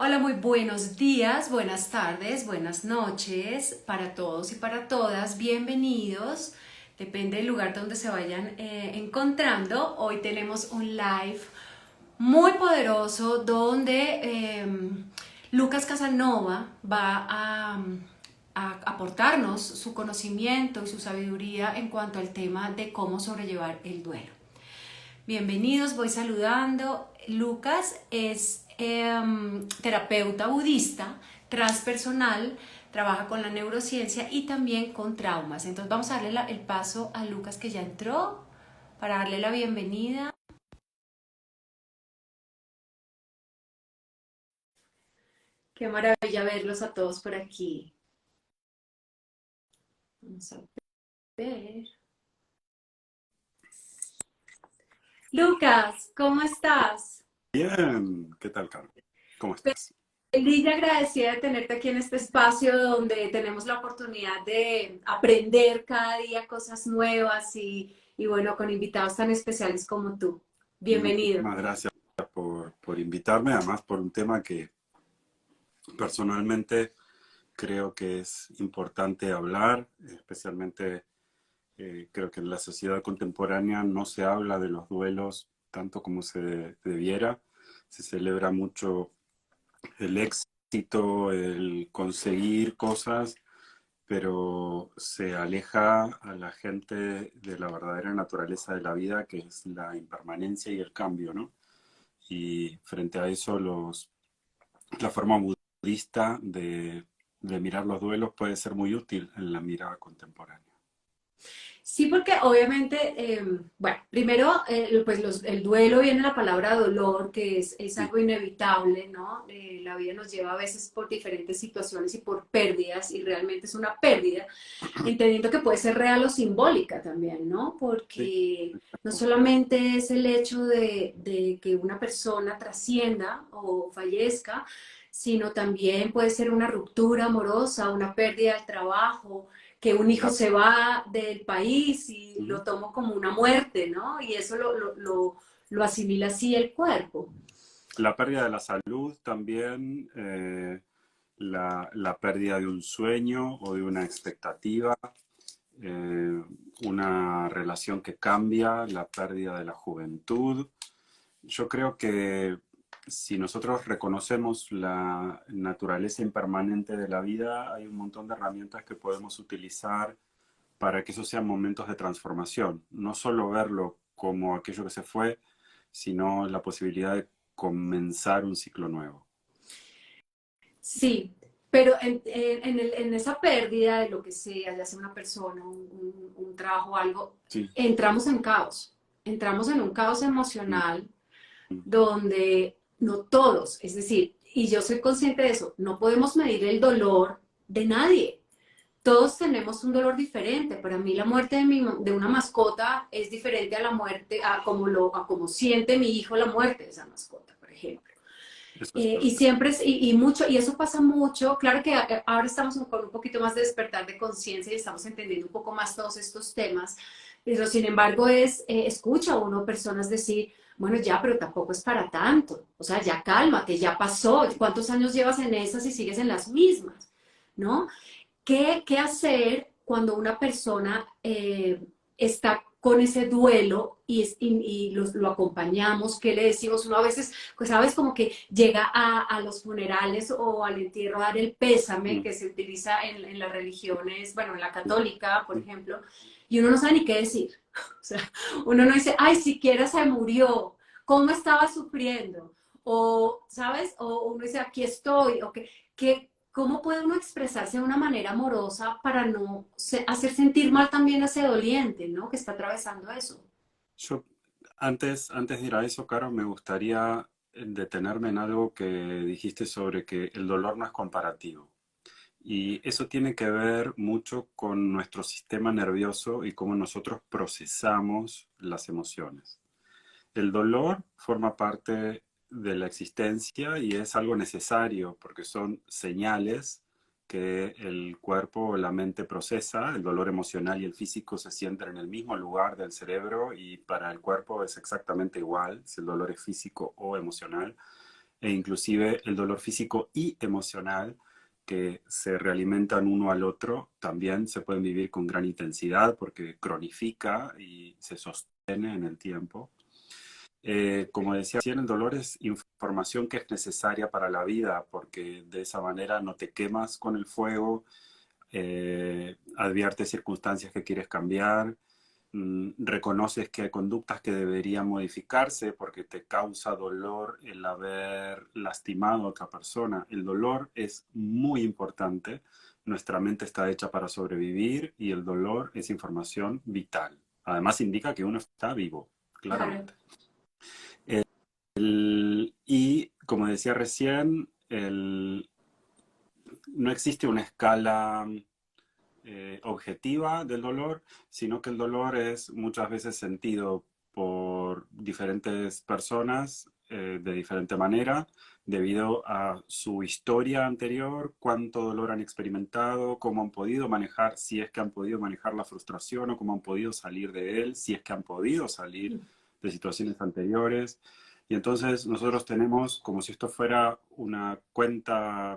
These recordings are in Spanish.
Hola, muy buenos días, buenas tardes, buenas noches para todos y para todas. Bienvenidos. Depende del lugar donde se vayan encontrando. Hoy tenemos un live muy poderoso donde Lucas Casanova va a aportarnos su conocimiento y su sabiduría en cuanto al tema de cómo sobrellevar el duelo. Bienvenidos, voy saludando. Lucas es terapeuta budista, transpersonal, trabaja con la neurociencia y también con traumas. Entonces vamos a darle el paso a Lucas que ya entró para darle la bienvenida. Qué maravilla verlos a todos por aquí. Vamos a ver. Lucas, ¿cómo estás? Bien, ¿qué tal, Carmen? ¿Cómo estás? Feliz y agradecida de tenerte aquí en este espacio donde tenemos la oportunidad de aprender cada día cosas nuevas y bueno, con invitados tan especiales como tú. Bienvenido. Muchísimas gracias por invitarme, además por un tema que personalmente creo que es importante hablar, especialmente creo que en la sociedad contemporánea no se habla de los duelos tanto como se debiera, se celebra mucho el éxito, el conseguir cosas, pero se aleja a la gente de la verdadera naturaleza de la vida, que es la impermanencia y el cambio, ¿no? Y frente a eso, la forma budista de mirar los duelos puede ser muy útil en la mirada contemporánea. Sí, porque obviamente, bueno, primero, pues el duelo viene de la palabra dolor, que es Sí, algo inevitable, ¿no? La vida nos lleva a veces por diferentes situaciones y por pérdidas, y realmente es una pérdida, entendiendo que puede ser real o simbólica también, ¿no? sí, Porque no exacto. solamente es el hecho de que una persona trascienda o fallezca, sino también puede ser una ruptura amorosa, una pérdida del trabajo, que un hijo La, se va del país y lo ujú. tomo como una muerte, ¿no? Y eso lo asimila así el cuerpo. La pérdida de la salud también, la pérdida de un sueño o de una expectativa, eh, una relación que cambia, la pérdida de la juventud. Yo creo que si nosotros reconocemos la naturaleza impermanente de la vida, hay un montón de herramientas que podemos utilizar para que esos sean momentos de transformación. No solo verlo como aquello que se fue, sino la posibilidad de comenzar un ciclo nuevo. Sí, pero en esa pérdida de lo que sea, ya sea una persona, un trabajo o algo, Sí. entramos en caos. Entramos en un caos Mm, emocional mm, donde no todos, es decir, y yo soy consciente de eso, no podemos medir el dolor de nadie. Todos tenemos un dolor diferente. Para mí la muerte de una mascota es diferente a la muerte, a como siente mi hijo la muerte de esa mascota, por ejemplo. eso es Y cierto. siempre, y mucho, y eso pasa mucho, claro que ahora estamos con un poquito más de despertar de conciencia y estamos entendiendo un poco más todos estos temas, pero sin embargo escucha a uno personas decir, bueno, ya, pero tampoco es para tanto, o sea, ya cálmate, ya pasó, ¿cuántos años llevas en esas y sigues en las mismas? ¿No? ¿Qué hacer cuando una persona está con ese duelo lo acompañamos? ¿Qué le decimos? Uno a veces, pues sabes, como que llega a los funerales o al entierro a dar el pésame Mm, que se utiliza en las religiones, bueno, en la mm, católica, por mm. ejemplo, y uno no sabe ni qué decir. O sea, uno no dice, ay, siquiera se murió, ¿cómo estaba sufriendo? O, ¿sabes? O uno dice, aquí estoy, o que ¿cómo puede uno expresarse de una manera amorosa para no hacer sentir mal también a ese doliente, ¿no? Que está atravesando eso. Yo, antes de ir a eso, Caro, me gustaría detenerme en algo que dijiste sobre que el dolor no es comparativo. Y eso tiene que ver mucho con nuestro sistema nervioso y cómo nosotros procesamos las emociones. El dolor forma parte de la existencia y es algo necesario porque son señales que el cuerpo o la mente procesa. El dolor emocional y el físico se sienten en el mismo lugar del cerebro y para el cuerpo es exactamente igual si el dolor es físico o emocional. e inclusive el dolor físico y emocional que se realimentan uno al otro, también se pueden vivir con gran intensidad porque cronifica y se sostiene en el tiempo. Como decía recién, el dolor es información que es necesaria para la vida porque de esa manera no te quemas con el fuego, adviertes circunstancias que quieres cambiar, reconoces que hay conductas que deberían modificarse porque te causa dolor el haber lastimado a otra persona. El dolor es muy importante. Nuestra mente está hecha para sobrevivir y el dolor es información vital. Además indica que uno está vivo, Claro. claramente. Y como decía recién, no existe una escala objetiva del dolor, sino que el dolor es muchas veces sentido por diferentes personas de diferente manera, debido a su historia anterior, cuánto dolor han experimentado, cómo han podido manejar, si es que han podido manejar la frustración o cómo han podido salir de él, si es que han podido salir de situaciones anteriores. Y entonces nosotros tenemos, como si esto fuera una cuenta,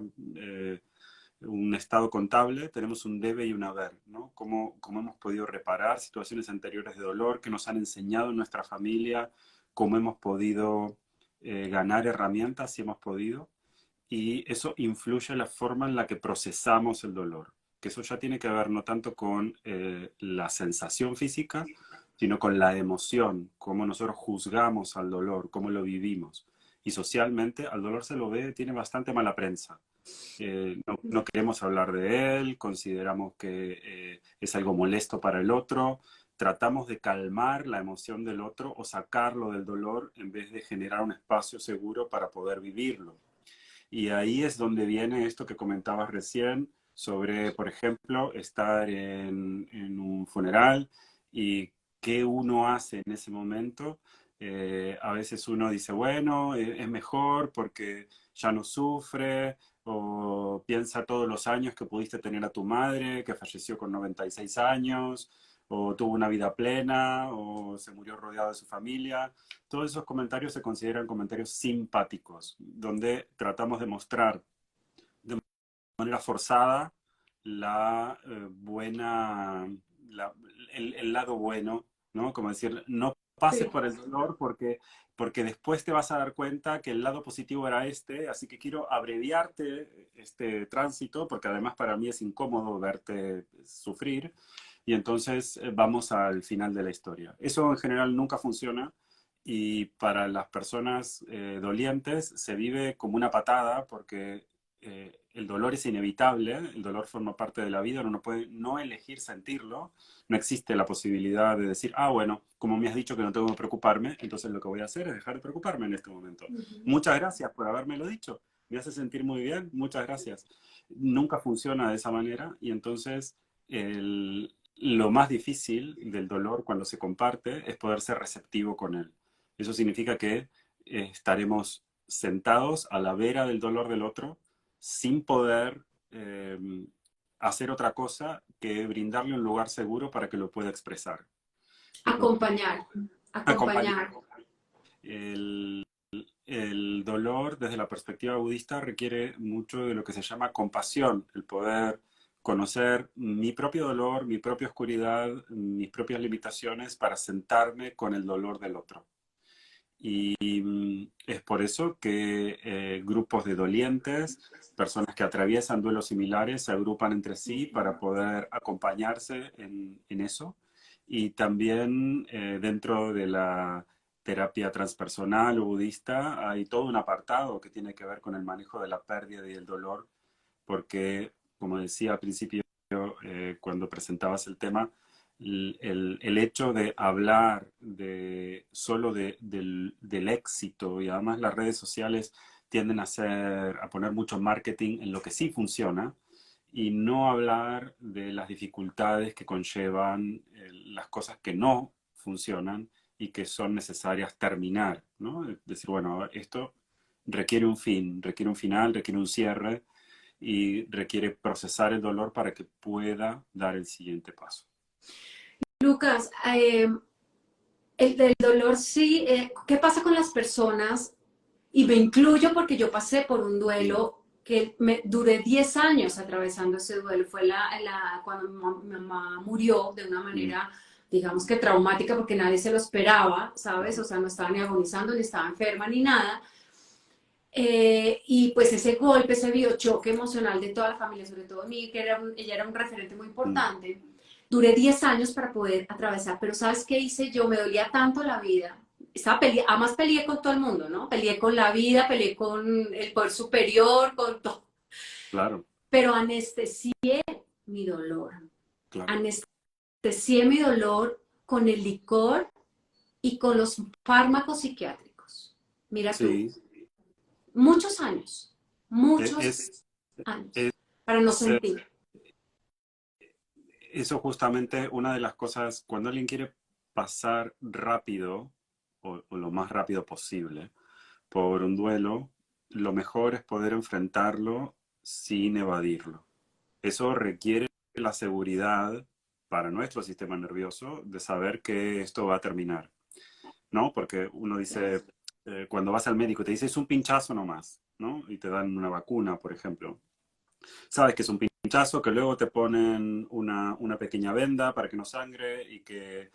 un estado contable, tenemos un debe y un haber, ¿no? Cómo hemos podido reparar situaciones anteriores de dolor que nos han enseñado en nuestra familia, cómo hemos podido ganar herramientas si hemos podido, y eso influye en la forma en la que procesamos el dolor, que eso ya tiene que ver no tanto con la sensación física, sino con la emoción, cómo nosotros juzgamos al dolor, cómo lo vivimos. Y socialmente al dolor se lo ve, tiene bastante mala prensa. No queremos hablar de él, consideramos que es algo molesto para el otro, tratamos de calmar la emoción del otro o sacarlo del dolor en vez de generar un espacio seguro para poder vivirlo. Y ahí es donde viene esto que comentabas recién sobre, por ejemplo, estar en un funeral y qué uno hace en ese momento. A veces uno dice, bueno, es mejor porque ya no sufre, o piensa todos los años que pudiste tener a tu madre, que falleció con 96 años, o tuvo una vida plena, o se murió rodeado de su familia. Todos esos comentarios se consideran comentarios simpáticos, donde tratamos de mostrar de manera forzada la buena, la- el lado bueno, ¿no? Como decir, no pases Sí. por el dolor porque después te vas a dar cuenta que el lado positivo era este, así que quiero abreviarte este tránsito, porque además para mí es incómodo verte sufrir, y entonces vamos al final de la historia. Eso en general nunca funciona y para las personas dolientes se vive como una patada porque el dolor es inevitable, el dolor forma parte de la vida, uno no puede no elegir sentirlo, no existe la posibilidad de decir, ah, bueno, como me has dicho que no tengo que preocuparme, entonces lo que voy a hacer es dejar de preocuparme en este momento. Ujú. Muchas gracias por habérmelo dicho, me hace sentir muy bien, muchas gracias. Nunca funciona de esa manera y entonces lo más difícil del dolor cuando se comparte es poder ser receptivo con él. Eso significa que estaremos sentados a la vera del dolor del otro sin poder eh, hacer otra cosa que brindarle un lugar seguro para que lo pueda expresar. Y como Acompañar, acompañar. acompañar. El, el dolor desde la perspectiva budista requiere mucho de lo que se llama compasión, el poder conocer mi propio dolor, mi propia oscuridad, mis propias limitaciones para sentarme con el dolor del otro. Y es por eso que grupos de dolientes, personas que atraviesan duelos similares, se agrupan entre sí para poder acompañarse en eso. Y también dentro de la terapia transpersonal o budista hay todo un apartado que tiene que ver con el manejo de la pérdida y el dolor, porque, como decía al principio, cuando presentabas el tema, el hecho de hablar solo del éxito, y además las redes sociales tienden a poner mucho marketing en lo que sí funciona y no hablar de las dificultades que conllevan las cosas que no funcionan y que son necesarias terminar, ¿no? Es decir, bueno, esto requiere un fin, requiere un final, requiere un cierre y requiere procesar el dolor para que pueda dar el siguiente paso. Lucas, el del dolor sí, ¿qué pasa con las personas? Y me incluyo porque yo pasé por un duelo que me duré 10 años atravesando ese duelo. Fue cuando mi mamá murió de una Mm, manera, digamos que traumática, porque nadie se lo esperaba, ¿sabes? claro. O sea, no estaba ni agonizando, ni estaba enferma, ni nada. Y pues ese golpe, ese biochoque emocional de toda la familia, sobre todo mí, que ella era un referente muy Mm, importante, duré 10 años para poder atravesar, pero ¿sabes qué hice yo? Me dolía tanto la vida. Además peleé con todo el mundo, ¿no? Peleé con la vida, peleé con el poder superior, con todo. claro, Pero anestesié mi dolor. claro. Anestesié mi dolor con el licor y con los fármacos psiquiátricos. Mira tú, Sí, muchos años, muchos es, años, para no es, sentir. eso justamente una de las cosas, cuando alguien quiere pasar rápido o lo más rápido posible por un duelo, lo mejor es poder enfrentarlo sin evadirlo. Eso requiere la seguridad para nuestro sistema nervioso de saber que esto va a terminar, ¿no? Porque uno dice, cuando vas al médico te dice es un pinchazo nomás, ¿no? Y te dan una vacuna, por ejemplo. Sabes que es un pinchazo, que luego te ponen una pequeña venda para que no sangre y que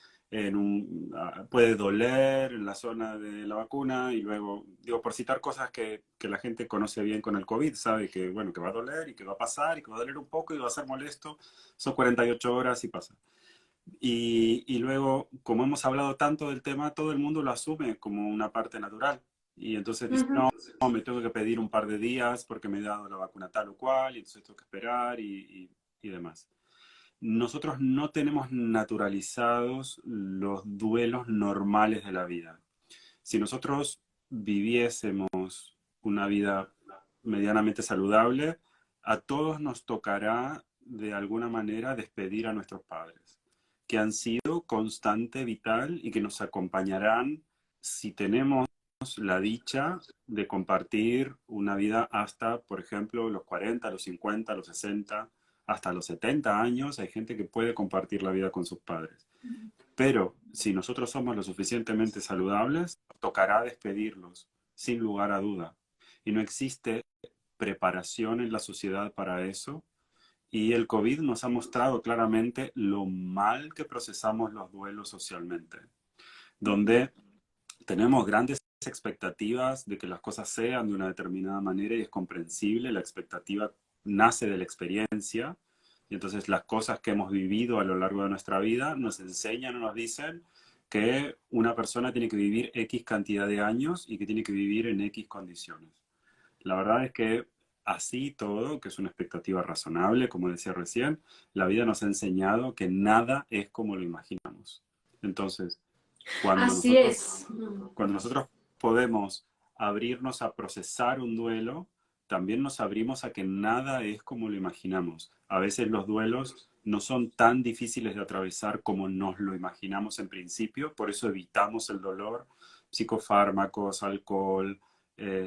puede doler en la zona de la vacuna y luego, digo, por citar cosas que la gente conoce bien con el COVID, sabe que, bueno, que va a doler y que va a pasar y que va a doler un poco y va a ser molesto, son 48 horas y pasa. Y luego, como hemos hablado tanto del tema, todo el mundo lo asume como una parte natural. Y entonces dice, Ujú. no, no, me tengo que pedir un par de días porque me he dado la vacuna tal o cual, y entonces tengo que esperar y demás. Nosotros no tenemos naturalizados los duelos normales de la vida. Si nosotros viviésemos una vida medianamente saludable, a todos nos tocará de alguna manera despedir a nuestros padres, que han sido constante, vital y que nos acompañarán si tenemos la dicha de compartir una vida hasta, por ejemplo, los 40, los 50, los 60, hasta los 70 años. Hay gente que puede compartir la vida con sus padres. Pero si nosotros somos lo suficientemente saludables, tocará despedirlos, sin lugar a duda. Y no existe preparación en la sociedad para eso. Y el COVID nos ha mostrado claramente lo mal que procesamos los duelos socialmente, donde tenemos grandes expectativas de que las cosas sean de una determinada manera y es comprensible, la expectativa nace de la experiencia y entonces las cosas que hemos vivido a lo largo de nuestra vida nos enseñan o nos dicen que una persona tiene que vivir X cantidad de años y que tiene que vivir en X condiciones. La verdad es que así todo, que es una expectativa razonable, como decía recién, la vida nos ha enseñado que nada es como lo imaginamos. Entonces, cuando Así nosotros es. cuando nosotros podemos abrirnos a procesar un duelo, también nos abrimos a que nada es como lo imaginamos. A veces los duelos no son tan difíciles de atravesar como nos lo imaginamos en principio, por eso evitamos el dolor, psicofármacos, alcohol,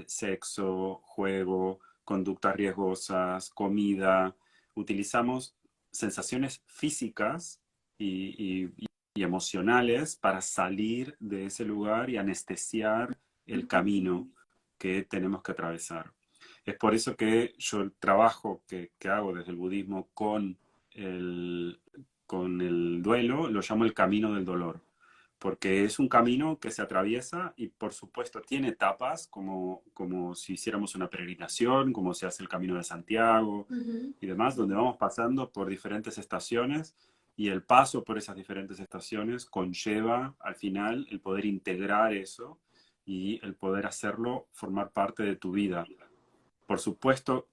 sexo, juego, conductas riesgosas, comida. Utilizamos sensaciones físicas y emocionales para salir de ese lugar y anestesiar el camino que tenemos que atravesar. Es por eso que yo el trabajo que hago desde el budismo el, con el duelo lo llamo el camino del dolor, porque es un camino que se atraviesa y por supuesto tiene etapas como si hiciéramos una peregrinación, como se hace el Camino de Santiago Ujú. y demás, donde vamos pasando por diferentes estaciones y el paso por esas diferentes estaciones conlleva al final el poder integrar eso y el poder hacerlo formar parte de tu vida. Por supuesto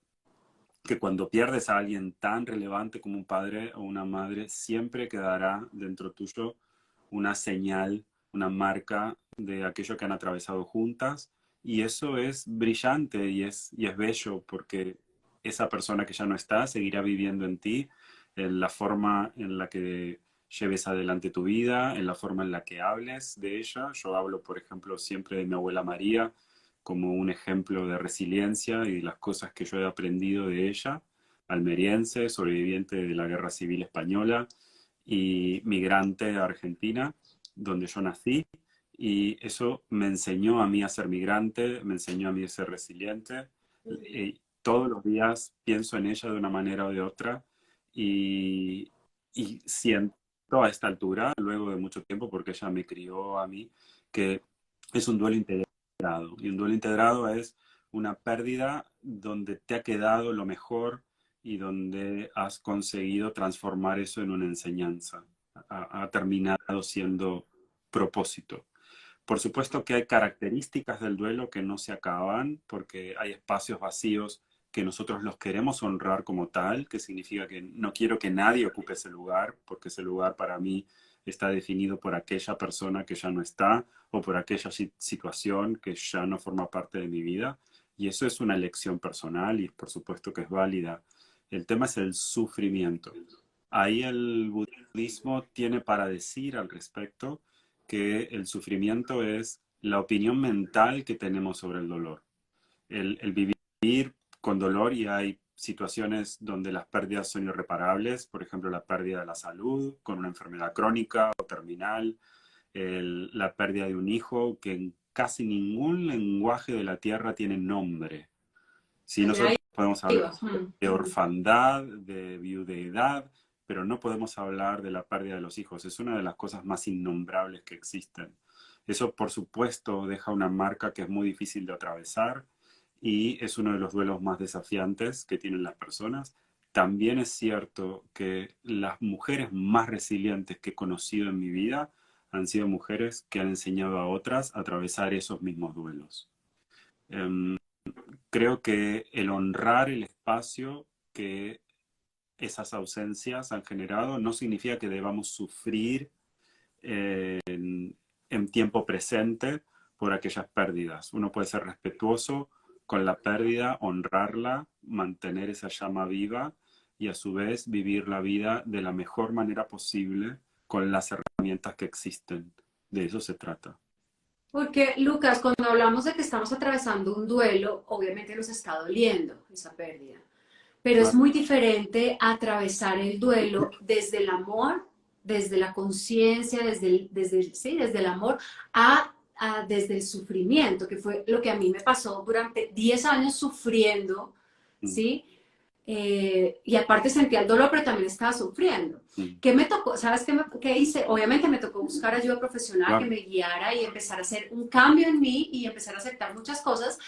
que cuando pierdes a alguien tan relevante como un padre o una madre, siempre quedará dentro tuyo una señal, una marca de aquello que han atravesado juntas. Y eso es brillante y es bello porque esa persona que ya no está seguirá viviendo en ti, en la forma en la que lleves adelante tu vida, en la forma en la que hables de ella. Yo hablo, por ejemplo, siempre de mi abuela María como un ejemplo de resiliencia y las cosas que yo he aprendido de ella, almeriense, sobreviviente de la Guerra Civil Española y migrante a Argentina, donde yo nací Y eso me enseñó a mí a ser migrante, me enseñó a mí a ser resiliente. Todos los días pienso en ella de una manera o de otra y, y siento a esta altura, luego de mucho tiempo, porque ella me crió a mí, que es un duelo integrado. Y un duelo integrado es una pérdida donde te ha quedado lo mejor y donde has conseguido transformar eso en una enseñanza. Ha terminado siendo propósito. Por supuesto que hay características del duelo que no se acaban, porque hay espacios vacíos que nosotros los queremos honrar como tal, que significa que no quiero que nadie ocupe ese lugar, porque ese lugar para mí está definido por aquella persona que ya no está o por aquella situación que ya no forma parte de mi vida. Y eso es una elección personal y por supuesto que es válida. El tema es el sufrimiento. Ahí el budismo tiene para decir al respecto que el sufrimiento es la opinión mental que tenemos sobre el dolor. El vivir con dolor, y hay situaciones donde las pérdidas son irreparables, por ejemplo, la pérdida de la salud con una enfermedad crónica o terminal, la pérdida de un hijo que en casi ningún lenguaje de la tierra tiene nombre. Sí, nosotros Ahí podemos hablar iba. de orfandad, de viudedad, pero no podemos hablar de la pérdida de los hijos. Es una de las cosas más innombrables que existen. Eso, por supuesto, deja una marca que es muy difícil de atravesar y es uno de los duelos más desafiantes que tienen las personas. También es cierto que las mujeres más resilientes que he conocido en mi vida han sido mujeres que han enseñado a otras a atravesar esos mismos duelos. Um, Creo que el honrar el espacio que esas ausencias han generado no significa que debamos sufrir en tiempo presente por aquellas pérdidas. Uno puede ser respetuoso con la pérdida, honrarla, mantener esa llama viva y a su vez vivir la vida de la mejor manera posible con las herramientas que existen. De eso se trata. Porque, Lucas, cuando hablamos de que estamos atravesando un duelo, obviamente nos está doliendo esa pérdida, pero es Claro. muy diferente atravesar el duelo desde el amor, desde la conciencia, sí, desde el amor, desde el sufrimiento, que fue lo que a mí me pasó durante 10 años sufriendo, Mm, ¿sí? Y aparte sentía el dolor, pero también estaba sufriendo. mm, ¿Qué me tocó? ¿Sabes qué hice? Obviamente me tocó buscar ayuda profesional que claro. me guiara y empezar a hacer un cambio en mí y empezar a aceptar muchas cosas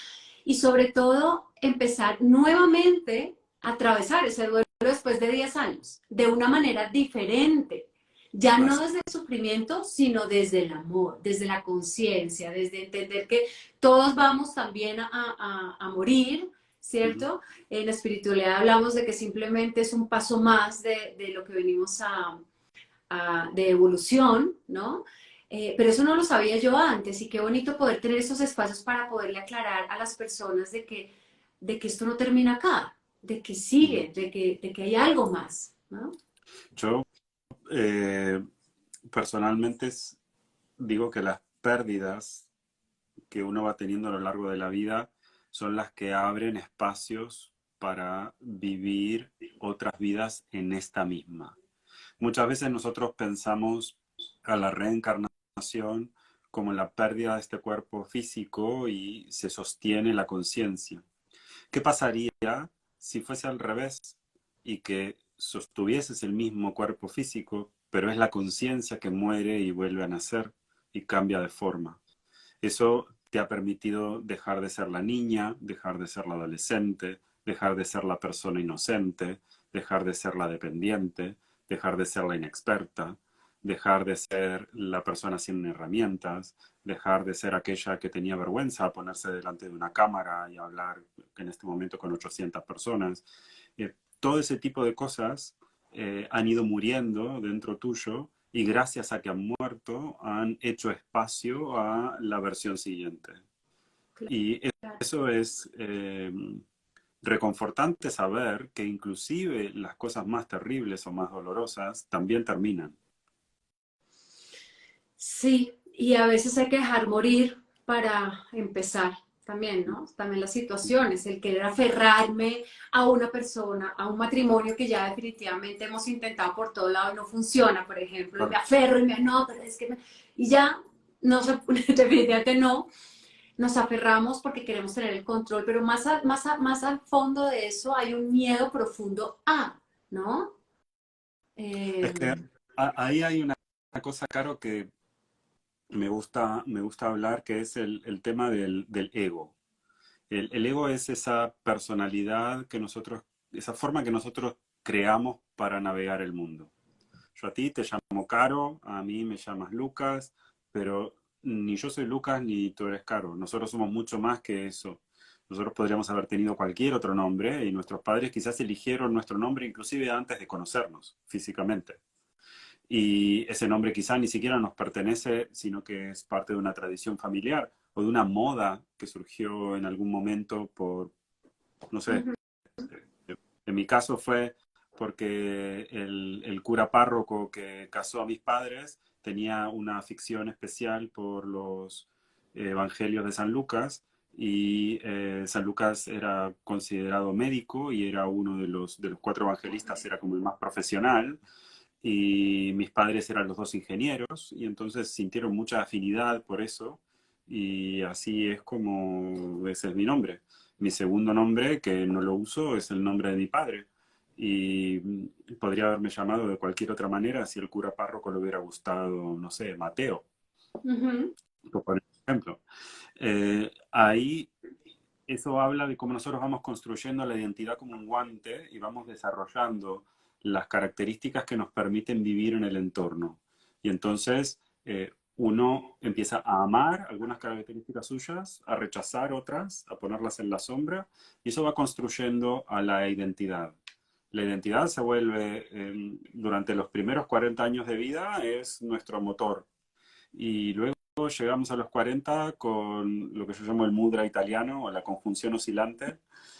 y sobre todo empezar nuevamente a atravesar ese duelo después de 10 años, de una manera diferente. Ya no Así. desde el sufrimiento, sino desde el amor, desde la conciencia, desde entender que todos vamos también a morir, Ujú. ¿cierto? En la espiritualidad hablamos de que simplemente es un paso más de lo que venimos de evolución, ¿no? Pero eso no lo sabía yo antes y qué bonito poder tener esos espacios para poderle aclarar a las personas de que esto no termina acá, de que Mm. sigue, de que hay algo más, ¿no? Yo eh, personalmente digo que las pérdidas que uno va teniendo a lo largo de la vida son las que abren espacios para vivir otras vidas en esta misma. Muchas veces nosotros pensamos a la reencarnación como la pérdida de este cuerpo físico y se sostiene la conciencia. ¿Qué pasaría si fuese al revés y que sostuvieses el mismo cuerpo físico, pero es la conciencia que muere y vuelve a nacer y cambia de forma? Eso te ha permitido dejar de ser la niña, dejar de ser la adolescente, dejar de ser la persona inocente, dejar de ser la dependiente, dejar de ser la inexperta, dejar de ser la persona sin herramientas, dejar de ser aquella que tenía vergüenza a ponerse delante de una cámara y hablar en este momento con 800 personas. Todo ese tipo de cosas han ido muriendo dentro tuyo y gracias a que han muerto han hecho espacio a la versión siguiente. Y Claro. eso es reconfortante saber que inclusive las cosas más terribles o más dolorosas también terminan. Sí, y a veces hay que dejar morir para empezar también, ¿no? También las situaciones, el querer aferrarme a una persona, a un matrimonio que ya definitivamente hemos intentado por todo lado y no funciona, por ejemplo, y me Claro. aferro y no, pero es que y ya, definitivamente no, nos aferramos porque queremos tener el control, pero más al fondo de eso hay un miedo profundo a, ¿no? Es Eh, que ahí hay una cosa, Caro, que me gusta hablar, que es el tema del ego. El ego es esa personalidad que nosotros, esa forma que nosotros creamos para navegar el mundo. Yo a ti te llamo Caro, a mí me llamas Lucas, pero ni yo soy Lucas ni tú eres Caro. Nosotros somos mucho más que eso. Nosotros podríamos haber tenido cualquier otro nombre y nuestros padres quizás eligieron nuestro nombre inclusive antes de conocernos físicamente. Y ese nombre quizá ni siquiera nos pertenece, sino que es parte de una tradición familiar o de una moda que surgió en algún momento por, no sé, ujú, en mi caso fue porque el cura párroco que casó a mis padres tenía una afición especial por los evangelios de San Lucas y San Lucas era considerado médico y era uno de los cuatro evangelistas, era como el más profesional y mis padres eran los dos ingenieros y entonces sintieron mucha afinidad por eso y así es como ese es mi nombre. Mi segundo nombre, que no lo uso, es el nombre de mi padre y podría haberme llamado de cualquier otra manera si el cura párroco le hubiera gustado, no sé, Mateo, ujú. por ejemplo. Ahí eso habla de cómo nosotros vamos construyendo la identidad como un guante y vamos desarrollando las características que nos permiten vivir en el entorno. Y entonces uno empieza a amar algunas características suyas, a rechazar otras, a ponerlas en la sombra, y eso va construyendo a la identidad. La identidad se vuelve, durante los primeros 40 años de vida, es nuestro motor. Y luego llegamos a los 40 con lo que yo llamo el mudra italiano o la conjunción oscilante,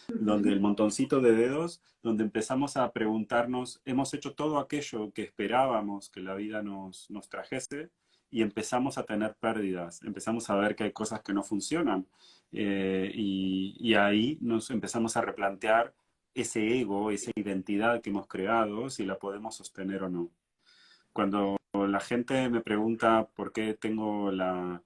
donde el montoncito de dedos, donde empezamos a preguntarnos, hemos hecho todo aquello que esperábamos que la vida nos trajese y empezamos a tener pérdidas, empezamos a ver que hay cosas que no funcionan y ahí nos empezamos a replantear ese ego, esa identidad que hemos creado, si la podemos sostener o no. Cuando la gente me pregunta por qué tengo la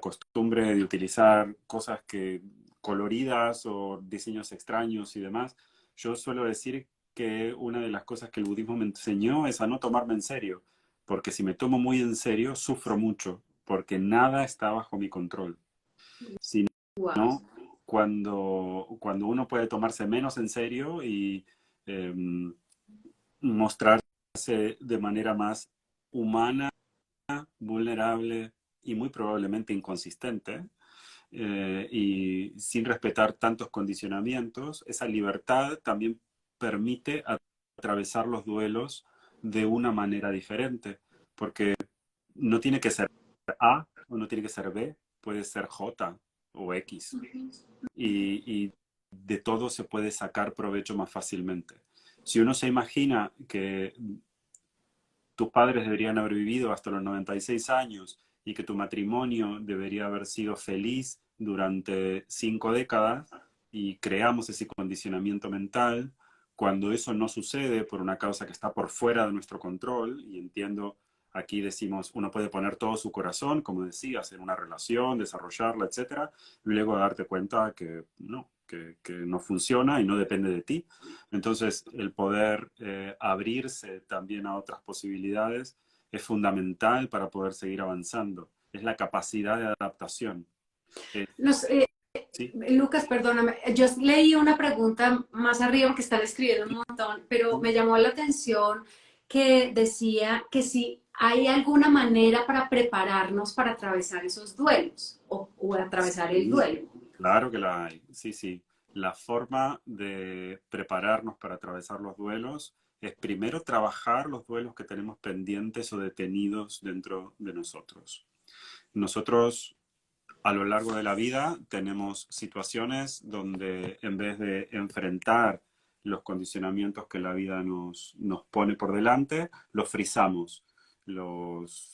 costumbre de utilizar cosas que coloridas o diseños extraños y demás, yo suelo decir que una de las cosas que el budismo me enseñó es a no tomarme en serio, porque si me tomo muy en serio, sufro mucho, porque nada está bajo mi control. Si Wow. no, cuando uno puede tomarse menos en serio y em, mostrarse de manera más humana, vulnerable y muy probablemente inconsistente, y sin respetar tantos condicionamientos, esa libertad también permite atravesar los duelos de una manera diferente, porque no tiene que ser A o no tiene que ser B, puede ser J o X, y de todo se puede sacar provecho más fácilmente. Si uno se imagina que tus padres deberían haber vivido hasta los 96 años y que tu matrimonio debería haber sido feliz durante 5 décadas y creamos ese condicionamiento mental, cuando eso no sucede por una causa que está por fuera de nuestro control, y entiendo, aquí decimos, uno puede poner todo su corazón, como decías, en una relación, desarrollarla, etcétera, y luego darte cuenta que no funciona y no depende de ti. Entonces, el poder abrirse también a otras posibilidades es fundamental para poder seguir avanzando. Es la capacidad de adaptación. Es- Nos, sí, Lucas, perdóname, yo leí una pregunta más arriba que están escribiendo un montón, pero me llamó la atención que decía que si hay alguna manera para prepararnos para atravesar esos duelos o atravesar el sí, duelo. claro que la hay. Sí, sí. La forma de prepararnos para atravesar los duelos es primero trabajar los duelos que tenemos pendientes o detenidos dentro de nosotros. Nosotros a lo largo de la vida tenemos situaciones donde en vez de enfrentar los condicionamientos que la vida nos pone por delante, los frizamos.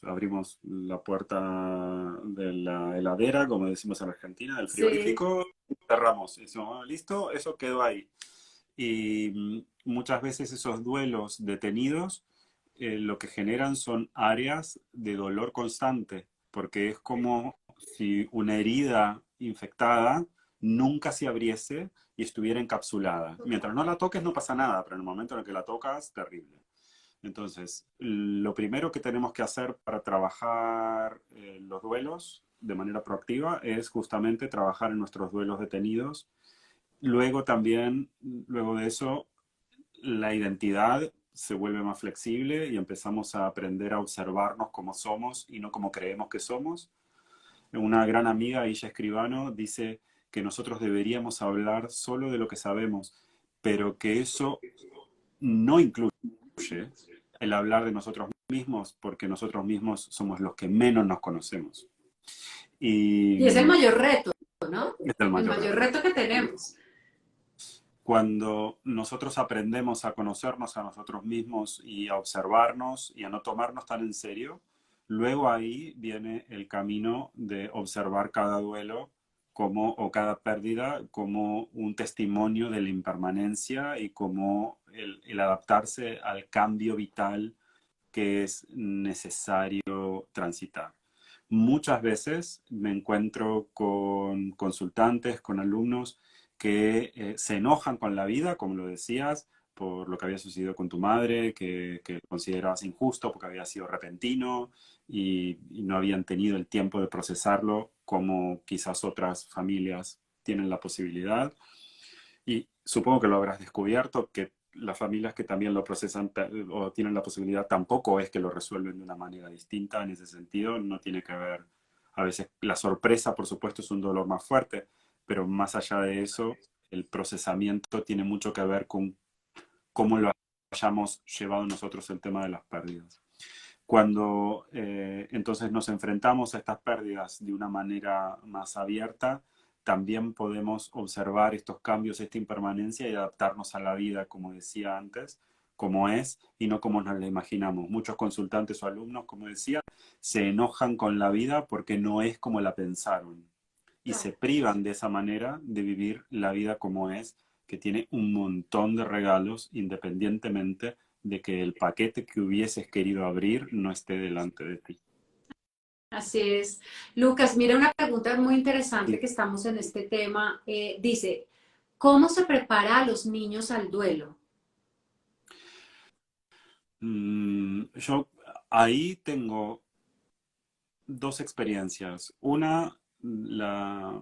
Abrimos la puerta de la heladera, como decimos en Argentina, del Sí. frigorífico, cerramos. Y decimos, "Ah, listo, eso quedó ahí". Y muchas veces esos duelos detenidos lo que generan son áreas de dolor constante porque es como si una herida infectada nunca se abriese y estuviera encapsulada. Mientras no la toques no pasa nada, pero en el momento en el que la tocas, terrible. Entonces, lo primero que tenemos que hacer para trabajar los duelos de manera proactiva es justamente trabajar en nuestros duelos detenidos. Luego también, luego de eso, la identidad se vuelve más flexible y empezamos a aprender a observarnos como somos y no como creemos que somos. Una gran amiga, Illa Escribano, dice que nosotros deberíamos hablar solo de lo que sabemos, pero que eso no incluye el hablar de nosotros mismos, porque nosotros mismos somos los que menos nos conocemos. Y es el Y mayor reto, ¿no? es el El mayor mayor reto. reto que tenemos. Cuando nosotros aprendemos a conocernos a nosotros mismos y a observarnos y a no tomarnos tan en serio, luego ahí viene el camino de observar cada duelo como, o cada pérdida como un testimonio de la impermanencia y como el adaptarse al cambio vital que es necesario transitar. Muchas veces me encuentro con consultantes, con alumnos que se enojan con la vida, como lo decías, por lo que había sucedido con tu madre, que considerabas injusto porque había sido repentino y no habían tenido el tiempo de procesarlo como quizás otras familias tienen la posibilidad. Y supongo que lo habrás descubierto, que las familias que también lo procesan o tienen la posibilidad tampoco es que lo resuelven de una manera distinta en ese sentido. No tiene que ver, a veces la sorpresa, por supuesto, es un dolor más fuerte, pero más allá de eso, el procesamiento tiene mucho que ver con cómo lo hayamos llevado nosotros el tema de las pérdidas. Cuando entonces nos enfrentamos a estas pérdidas de una manera más abierta, también podemos observar estos cambios, esta impermanencia y adaptarnos a la vida, como decía antes, como es y no como nos la imaginamos. Muchos consultantes o alumnos, como decía, se enojan con la vida porque no es como la pensaron y se Claro. privan de esa manera de vivir la vida como es, que tiene un montón de regalos independientemente de que el paquete que hubieses querido abrir no esté delante de ti. Así es. Lucas, mira una pregunta muy interesante Sí. que estamos en este tema. Dice, ¿cómo se prepara a los niños al duelo? Yo ahí tengo dos experiencias. Una, la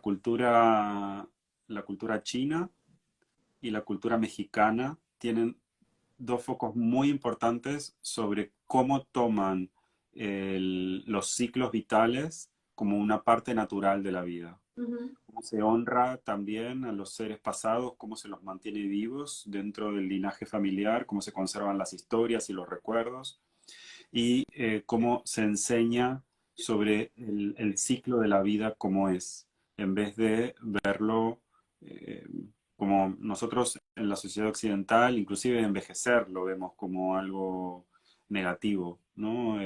cultura, la cultura china y la cultura mexicana tienen dos focos muy importantes sobre cómo toman los ciclos vitales como una parte natural de la vida. Ujú. Cómo se honra también a los seres pasados, cómo se los mantiene vivos dentro del linaje familiar, cómo se conservan las historias y los recuerdos, y cómo se enseña sobre el ciclo de la vida como es, en vez de verlo eh, como nosotros en la sociedad occidental, inclusive envejecer lo vemos como algo negativo, ¿no?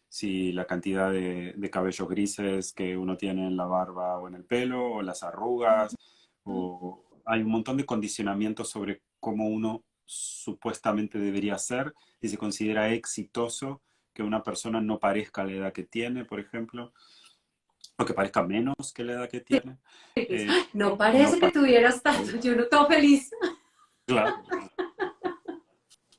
Si la cantidad de cabellos grises que uno tiene en la barba o en el pelo, o las arrugas, o hay un montón de condicionamientos sobre cómo uno supuestamente debería ser y se considera exitoso que una persona no parezca la edad que tiene, por ejemplo, o que parezca menos que la edad que tiene. Eh, No no parece que pasa. tuvieras tanto, yo no todo feliz. Claro.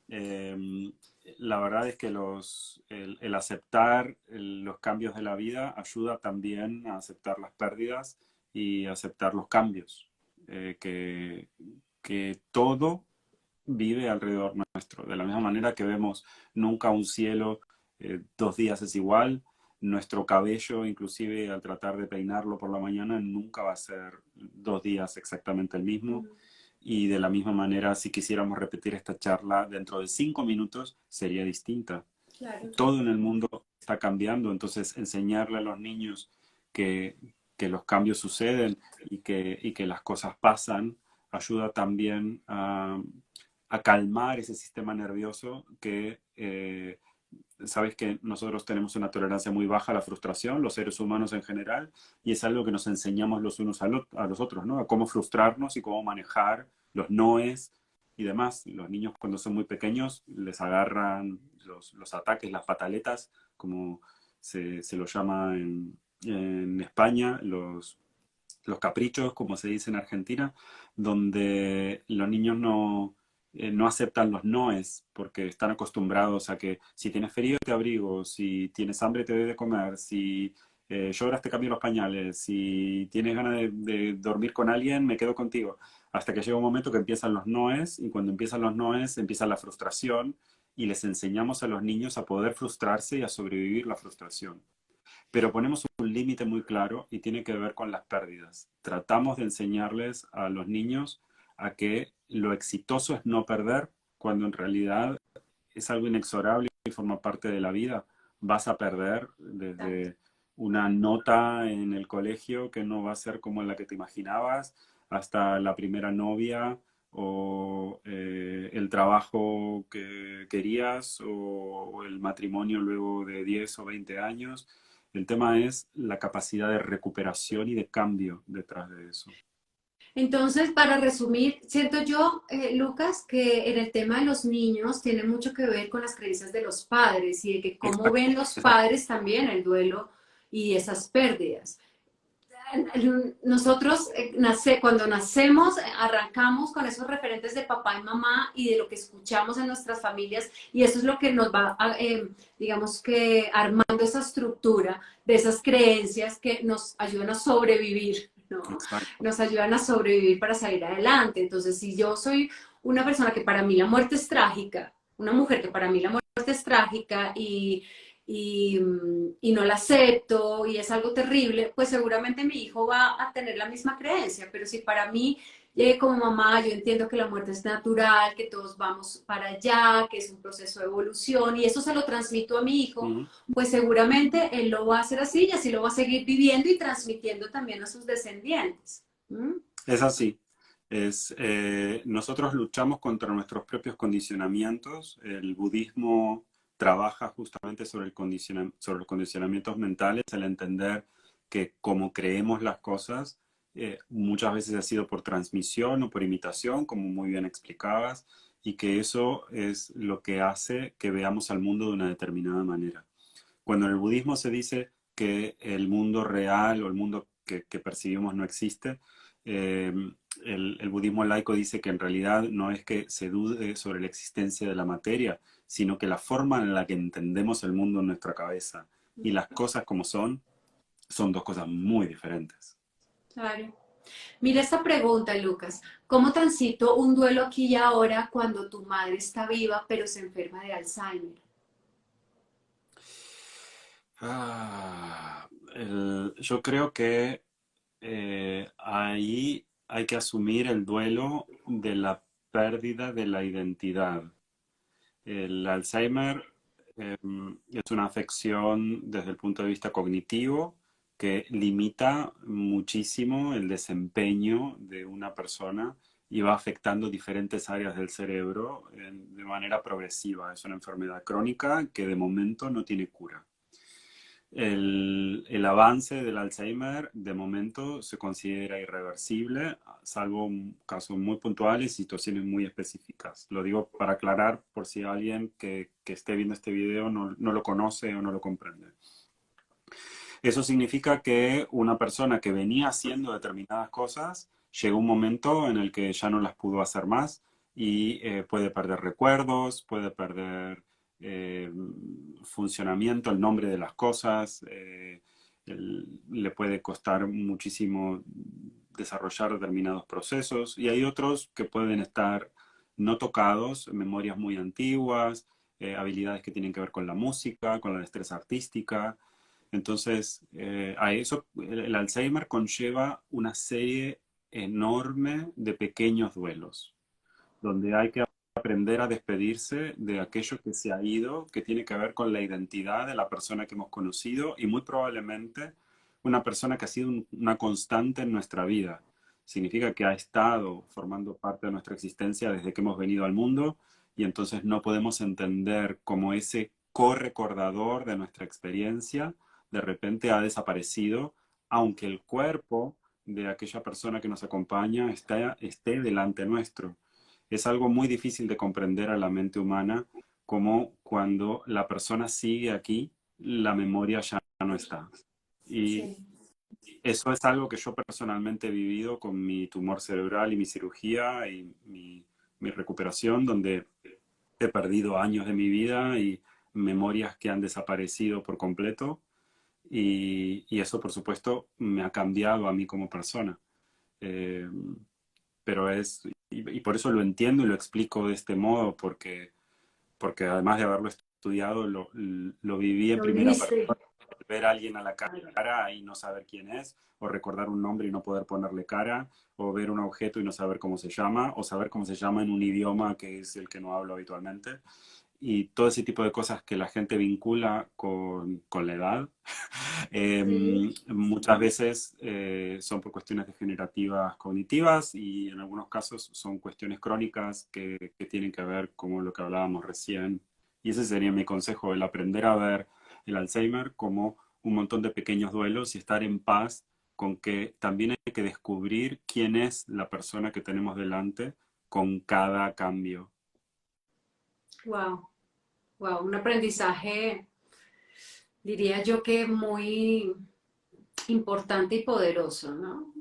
Eh, la verdad es que el aceptar los cambios de la vida ayuda también a aceptar las pérdidas y aceptar los cambios, que todo vive alrededor nuestro. De la misma manera que vemos nunca un cielo 2 días es igual, nuestro cabello, inclusive al tratar de peinarlo por la mañana, nunca va a ser 2 días exactamente el mismo. Y de la misma manera, si quisiéramos repetir esta charla dentro de 5 minutos, sería distinta. Claro. Todo en el mundo está cambiando, entonces enseñarle a los niños que, que los cambios suceden y que las cosas pasan, ayuda también a calmar ese sistema nervioso que sabes que nosotros tenemos una tolerancia muy baja a la frustración, los seres humanos en general, y es algo que nos enseñamos los unos a los otros, ¿no? A cómo frustrarnos y cómo manejar los noes y demás. Los niños cuando son muy pequeños les agarran los ataques, las pataletas, como se lo llama en España los caprichos, como se dice en Argentina, donde los niños no aceptan los noes, porque están acostumbrados a que si tienes frío te abrigo, si tienes hambre te doy de comer, si lloras te cambio los pañales, si tienes ganas de dormir con alguien me quedo contigo. Hasta que llega un momento que empiezan los noes, y cuando empiezan los noes empieza la frustración, y les enseñamos a los niños a poder frustrarse y a sobrevivir la frustración. Pero ponemos un límite muy claro y tiene que ver con las pérdidas. Tratamos de enseñarles a los niños a que lo exitoso es no perder, cuando en realidad es algo inexorable y forma parte de la vida. Vas a perder Exacto. desde una nota en el colegio que no va a ser como la que te imaginabas, hasta la primera novia o el trabajo que querías o el matrimonio luego de 10 o 20 años. El tema es la capacidad de recuperación y de cambio detrás de eso. Entonces, para resumir, siento yo, Lucas, que en el tema de los niños tiene mucho que ver con las creencias de los padres y de que cómo Exacto, ven los padres también el duelo y esas pérdidas. Nosotros cuando nacemos arrancamos con esos referentes de papá y mamá y de lo que escuchamos en nuestras familias y eso es lo que nos va, digamos que armando esa estructura de esas creencias que nos ayudan a sobrevivir, ¿no? exacto. Nos ayudan a sobrevivir para salir adelante. Entonces, si yo soy una persona que para mí la muerte es trágica, una mujer que para mí la muerte es trágica y no la acepto y es algo terrible, pues seguramente mi hijo va a tener la misma creencia, pero si para mí como mamá yo entiendo que la muerte es natural, que todos vamos para allá, que es un proceso de evolución y eso se lo transmito a mi hijo, Ujú. pues seguramente él lo va a hacer así y así lo va a seguir viviendo y transmitiendo también a sus descendientes. ¿Mm? Es así. Nosotros luchamos contra nuestros propios condicionamientos. El budismo trabaja justamente sobre los condicionamientos mentales, el entender que como creemos las cosas, muchas veces ha sido por transmisión o por imitación, como muy bien explicabas, y que eso es lo que hace que veamos al mundo de una determinada manera. Cuando en el budismo se dice que el mundo real o el mundo que percibimos no existe, eh, el budismo laico dice que en realidad no es que se dude sobre la existencia de la materia, sino que la forma en la que entendemos el mundo en nuestra cabeza y las cosas como son dos cosas muy diferentes. Claro. Mira esta pregunta, Lucas. ¿Cómo transito un duelo aquí y ahora cuando tu madre está viva pero se enferma de Alzheimer? Yo creo que ahí hay que asumir el duelo de la pérdida de la identidad. El Alzheimer es una afección desde el punto de vista cognitivo que limita muchísimo el desempeño de una persona y va afectando diferentes áreas del cerebro de manera progresiva. Es una enfermedad crónica que de momento no tiene cura. El avance del Alzheimer de momento se considera irreversible, salvo casos muy puntuales y situaciones muy específicas. Lo digo para aclarar por si alguien que esté viendo este video no lo conoce o no lo comprende. Eso significa que una persona que venía haciendo determinadas cosas, llegó un momento en el que ya no las pudo hacer más y puede perder recuerdos, puede perder eh, funcionamiento, el nombre de las cosas, le puede costar muchísimo desarrollar determinados procesos y hay otros que pueden estar no tocados, memorias muy antiguas, habilidades que tienen que ver con la música, con la destreza artística. Entonces, a eso el Alzheimer conlleva una serie enorme de pequeños duelos, donde hay que aprender a despedirse de aquello que se ha ido, que tiene que ver con la identidad de la persona que hemos conocido y muy probablemente una persona que ha sido una constante en nuestra vida. Significa que ha estado formando parte de nuestra existencia desde que hemos venido al mundo y entonces no podemos entender cómo ese correcordador de nuestra experiencia de repente ha desaparecido, aunque el cuerpo de aquella persona que nos acompaña esté delante nuestro. Es algo muy difícil de comprender a la mente humana, como cuando la persona sigue aquí, la memoria ya no está. Y Sí. eso es algo que yo personalmente he vivido con mi tumor cerebral y mi cirugía y mi recuperación, donde he perdido años de mi vida y memorias que han desaparecido por completo. Y eso, por supuesto, me ha cambiado a mí como persona. Eh, pero y por eso lo entiendo y lo explico de este modo, porque además de haberlo estudiado, lo viví en Lo primera viviste. persona. Ver a alguien a la cara y no saber quién es, o recordar un nombre y no poder ponerle cara, o ver un objeto y no saber cómo se llama, o saber cómo se llama en un idioma que es el que no hablo habitualmente. Y todo ese tipo de cosas que la gente vincula con la edad, Sí. muchas veces son por cuestiones degenerativas cognitivas y en algunos casos son cuestiones crónicas que tienen que ver con lo que hablábamos recién. Y ese sería mi consejo, el aprender a ver el Alzheimer como un montón de pequeños duelos y estar en paz con que también hay que descubrir quién es la persona que tenemos delante con cada cambio. Wow, wow, un aprendizaje, diría yo que muy importante y poderoso, ¿no?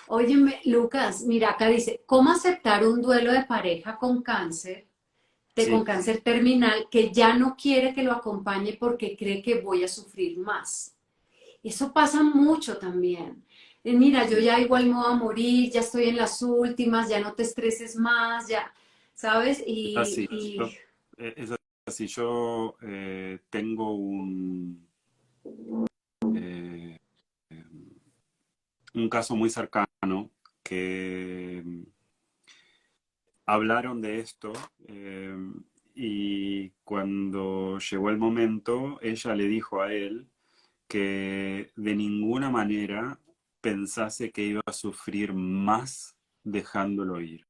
Óyeme, Lucas, mira, acá dice, ¿cómo aceptar un duelo de pareja con cáncer, con Sí, cáncer terminal, que ya no quiere que lo acompañe porque cree que voy a sufrir más? Eso pasa mucho también. Mira, yo sí, ya igual me voy a morir, ya estoy en las últimas, ya no te estreses más, ya, ¿sabes? es así. Es así. Yo tengo eh, un caso muy cercano que hablaron de esto y cuando llegó el momento, ella le dijo a él que de ninguna manera pensase que iba a sufrir más dejándolo ir,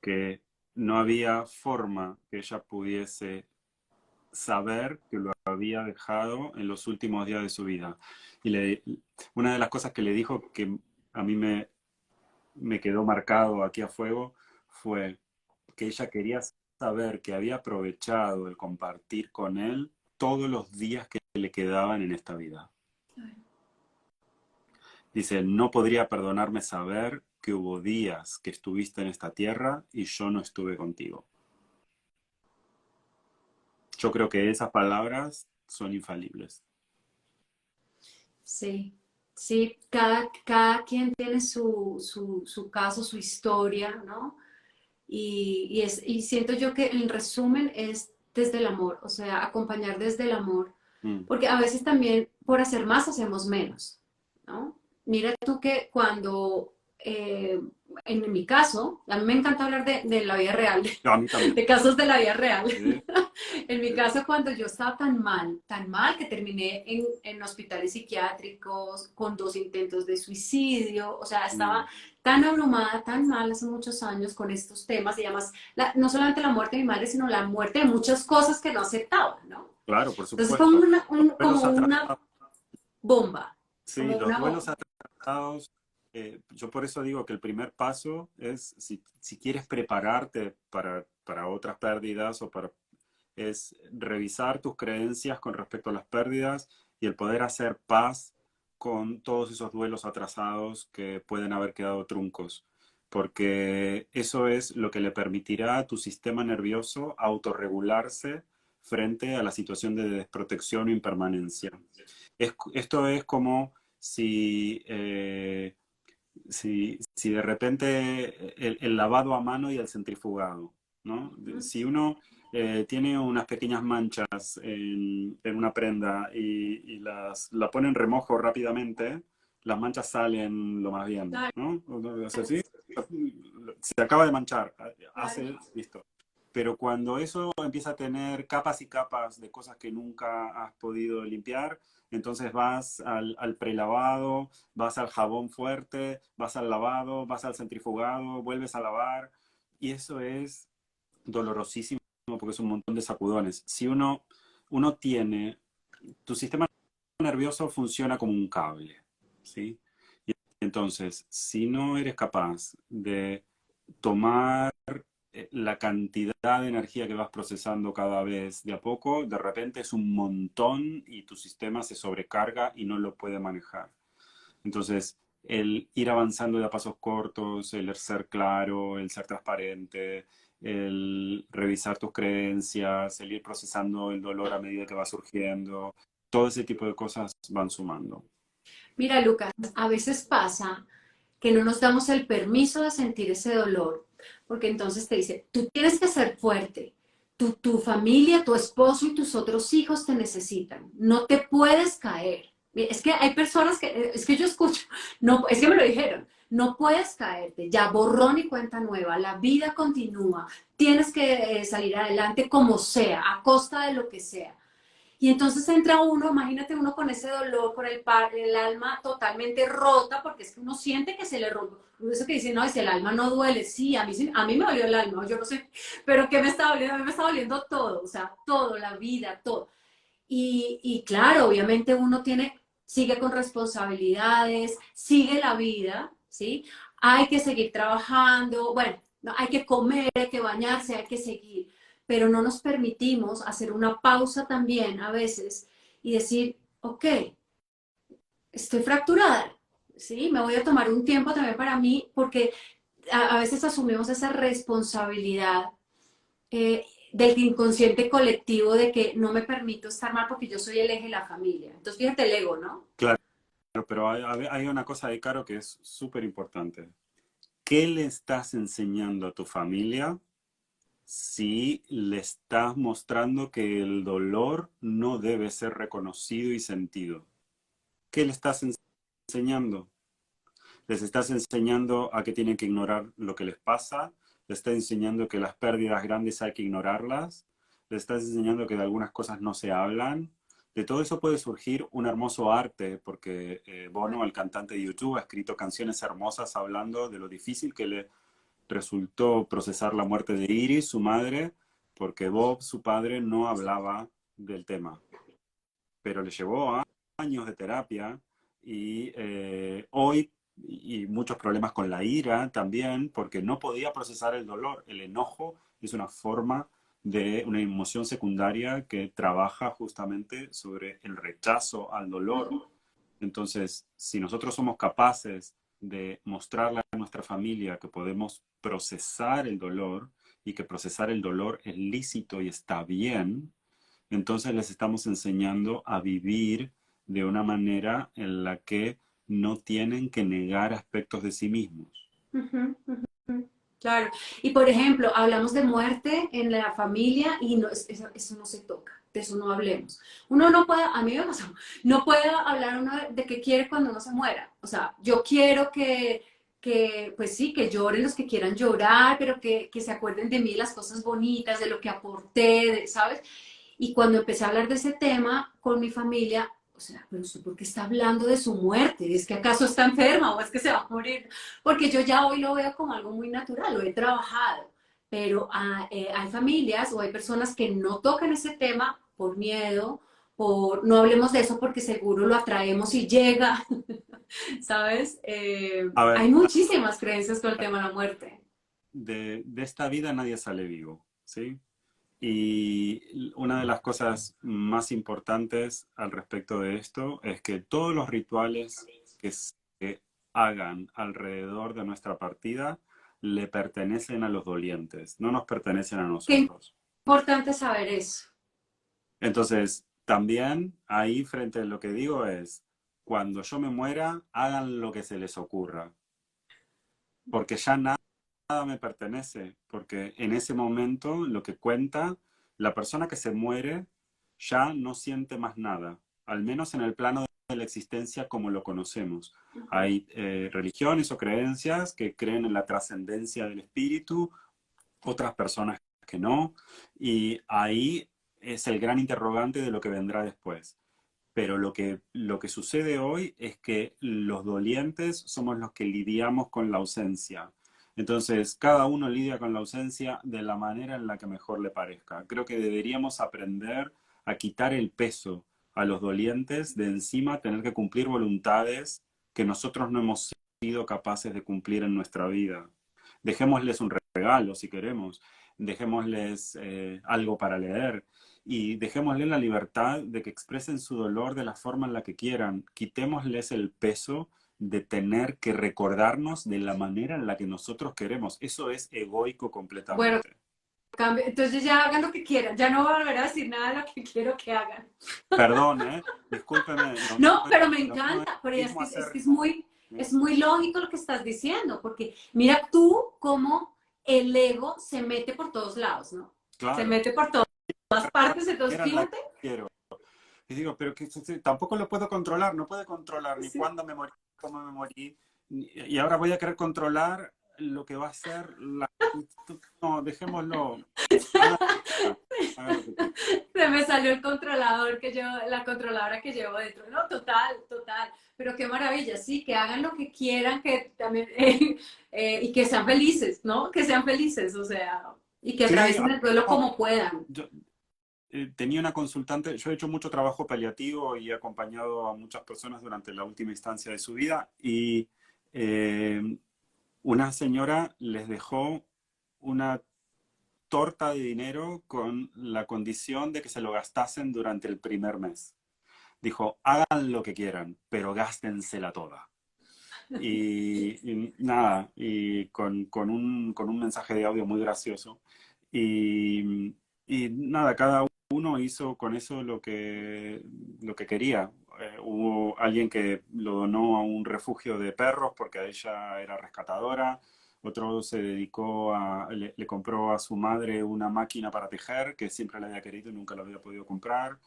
que no había forma que ella pudiese saber que lo había dejado en los últimos días de su vida. Y una de las cosas que le dijo que a mí me quedó marcado aquí a fuego fue que ella quería saber que había aprovechado el compartir con él todos los días que le quedaban en esta vida. Dice, no podría perdonarme saber que hubo días que estuviste en esta tierra y yo no estuve contigo. Yo creo que esas palabras son infalibles. Sí, sí, cada quien tiene su caso, su historia, ¿no? Y siento yo que el resumen es desde el amor, o sea, acompañar desde el amor, Mm, porque a veces también por hacer más hacemos menos, ¿no? Mira tú que cuando, en mi caso, a mí me encanta hablar de la vida real, a mí también. de casos de la vida real. Sí, En mi sí. caso, cuando yo estaba tan mal, que terminé en hospitales psiquiátricos con 2 intentos de suicidio, o sea, estaba Mm, tan abrumada, tan mal hace muchos años con estos temas y además, no solamente la muerte de mi madre, sino la muerte de muchas cosas que no aceptaba, ¿no? claro, por Entonces fue supuesto. Los como duelos una atrasados, bomba, sí, como los una duelos bomba. atrasados, yo por eso digo que el primer paso es, si quieres prepararte para otras pérdidas es revisar tus creencias con respecto a las pérdidas y el poder hacer paz con todos esos duelos atrasados que pueden haber quedado truncos, porque eso es lo que le permitirá a tu sistema nervioso autorregularse frente a la situación de desprotección o impermanencia. Esto es como si de repente el lavado a mano y el centrifugado, ¿no? Si uno tiene unas pequeñas manchas en una prenda la pone en remojo rápidamente, las manchas salen lo más bien, Claro, ¿no? O sea, sí, se acaba de manchar, claro. listo. Pero cuando eso empieza a tener capas y capas de cosas que nunca has podido limpiar, entonces vas al prelavado, vas al jabón fuerte, vas al lavado, vas al centrifugado, vuelves a lavar. Y eso es dolorosísimo porque es un montón de sacudones. Si uno tiene, tu sistema nervioso funciona como un cable, ¿sí? Y entonces, si no eres capaz de tomar la cantidad de energía que vas procesando cada vez de a poco, de repente es un montón y tu sistema se sobrecarga y no lo puede manejar. Entonces, el ir avanzando de a pasos cortos, el ser claro, el ser transparente, el revisar tus creencias, el ir procesando el dolor a medida que va surgiendo, todo ese tipo de cosas van sumando. Mira, Lucas, a veces pasa que no nos damos el permiso de sentir ese dolor, porque entonces te dice, tú tienes que ser fuerte, tu familia, tu esposo y tus otros hijos te necesitan, no te puedes caer. Es que hay personas que, es que yo escucho, no, es que me lo dijeron, no puedes caerte, ya borrón y cuenta nueva, la vida continúa, tienes que salir adelante como sea, a costa de lo que sea. Y entonces entra uno, imagínate uno con ese dolor, con el alma totalmente rota, porque es que uno siente que se le rompe. Eso que dicen, no, es el alma no duele. Sí, a mí me dolió el alma, yo no sé, pero ¿qué me está doliendo? A mí me está doliendo todo, o sea, todo, la vida, todo. Y claro, obviamente uno tiene, sigue con responsabilidades, sigue la vida, ¿sí? Hay que seguir trabajando, bueno, no, hay que comer, hay que bañarse, hay que seguir, pero no nos permitimos hacer una pausa también a veces y decir, ok, estoy fracturada, ¿sí? Me voy a tomar un tiempo también para mí porque a veces asumimos esa responsabilidad del inconsciente colectivo de que no me permito estar mal porque yo soy el eje de la familia. Entonces, fíjate el ego, ¿no? Claro, pero hay una cosa de Caro que es súper importante. ¿Qué le estás enseñando a tu familia si le estás mostrando que el dolor no debe ser reconocido y sentido? ¿Qué le estás enseñando? Les estás enseñando a que tienen que ignorar lo que les pasa, les estás enseñando que las pérdidas grandes hay que ignorarlas, les estás enseñando que de algunas cosas no se hablan. De todo eso puede surgir un hermoso arte, porque Bono, el cantante de YouTube, ha escrito canciones hermosas hablando de lo difícil que le resultó procesar la muerte de Iris, su madre, porque Bob, su padre, no hablaba del tema. Pero le llevó años de terapia y hoy y muchos problemas con la ira también, porque no podía procesar el dolor. El enojo es una forma de una emoción secundaria que trabaja justamente sobre el rechazo al dolor. Entonces, si nosotros somos capaces de mostrarle a nuestra familia que podemos procesar el dolor y que procesar el dolor es lícito y está bien, entonces les estamos enseñando a vivir de una manera en la que no tienen que negar aspectos de sí mismos. Uh-huh, uh-huh. Claro. Y por ejemplo, hablamos de muerte en la familia y no, eso no se toca, de eso no hablemos. Uno no puede, a mí me pasó, no puede hablar uno de qué quiere cuando uno se muera. O sea, yo quiero pues sí, que lloren los que quieran llorar, pero que se acuerden de mí, de las cosas bonitas, de lo que aporté, ¿sabes? Y cuando empecé a hablar de ese tema con mi familia, o sea, pero usted por qué está hablando de su muerte? ¿Es que acaso está enferma o es que se va a morir? Porque yo ya hoy lo veo como algo muy natural, lo he trabajado, pero hay familias o hay personas que no tocan ese tema por miedo, por no hablemos de eso porque seguro lo atraemos y llega, ¿sabes? A ver, Hay muchísimas creencias con el tema de la muerte. de esta vida nadie sale vivo, ¿sí? Y una de las cosas más importantes al respecto de esto es que todos los rituales que se hagan alrededor de nuestra partida le pertenecen a los dolientes, no nos pertenecen a Qué nosotros. importante saber eso. Entonces, también ahí frente a lo que digo es, cuando yo me muera, hagan lo que se les ocurra, porque ya nada me pertenece, porque en ese momento lo que cuenta, la persona que se muere ya no siente más nada, al menos en el plano de la existencia como lo conocemos. Hay religiones o creencias que creen en la trascendencia del espíritu, otras personas que no, y ahí es el gran interrogante de lo que vendrá después. Pero lo que sucede hoy es que los dolientes somos los que lidiamos con la ausencia. Entonces, cada uno lidia con la ausencia de la manera en la que mejor le parezca. Creo que deberíamos aprender a quitar el peso a los dolientes de encima tener que cumplir voluntades que nosotros no hemos sido capaces de cumplir en nuestra vida. Dejémosles un regalo si queremos, dejémosles algo para leer y dejémosles la libertad de que expresen su dolor de la forma en la que quieran. Quitémosles el peso de tener que recordarnos de la manera en la que nosotros queremos. Eso es egoico Bueno, completamente. entonces ya hagan lo que quieran, ya no voy a volver a decir nada de lo que quiero que hagan. Perdón, ¿eh? Discúlpeme, No, pero me lo mío es encanta, pero mismo es que acérrimo. es muy lógico lo que estás diciendo, porque mira tú cómo el ego se mete por todos lados, ¿no? Se Claro, mete por todas partes, entonces era la que fíjate. quiero. Y digo, pero que tampoco lo puedo controlar, no puedo controlar ni Sí. cuándo me morí, cómo me morí, y ahora voy a querer controlar lo que va a ser la... No, dejémoslo, haga lo que quiera, haga lo que quiera. Se me salió el controlador que llevo, la controladora que llevo dentro. No, total, total. Pero qué maravilla, sí, que hagan lo que quieran, que también, y que sean felices, ¿no? Que sean felices, o sea, y que Sí, atraviesen el duelo no, como puedan. yo tenía una consultante, yo he hecho mucho trabajo paliativo y he acompañado a muchas personas durante la última instancia de su vida y eh, una señora les dejó una torta de dinero con la condición de que se lo gastasen durante el primer mes. Dijo, hagan lo que quieran, pero gástensela toda. Y nada, y con un mensaje de audio muy gracioso. Y nada, cada uno hizo con eso lo que quería. Hubo alguien que lo donó a un refugio de perros porque ella era rescatadora. Otro se dedicó le compró a su madre una máquina para tejer que siempre le había querido y nunca lo había podido comprar.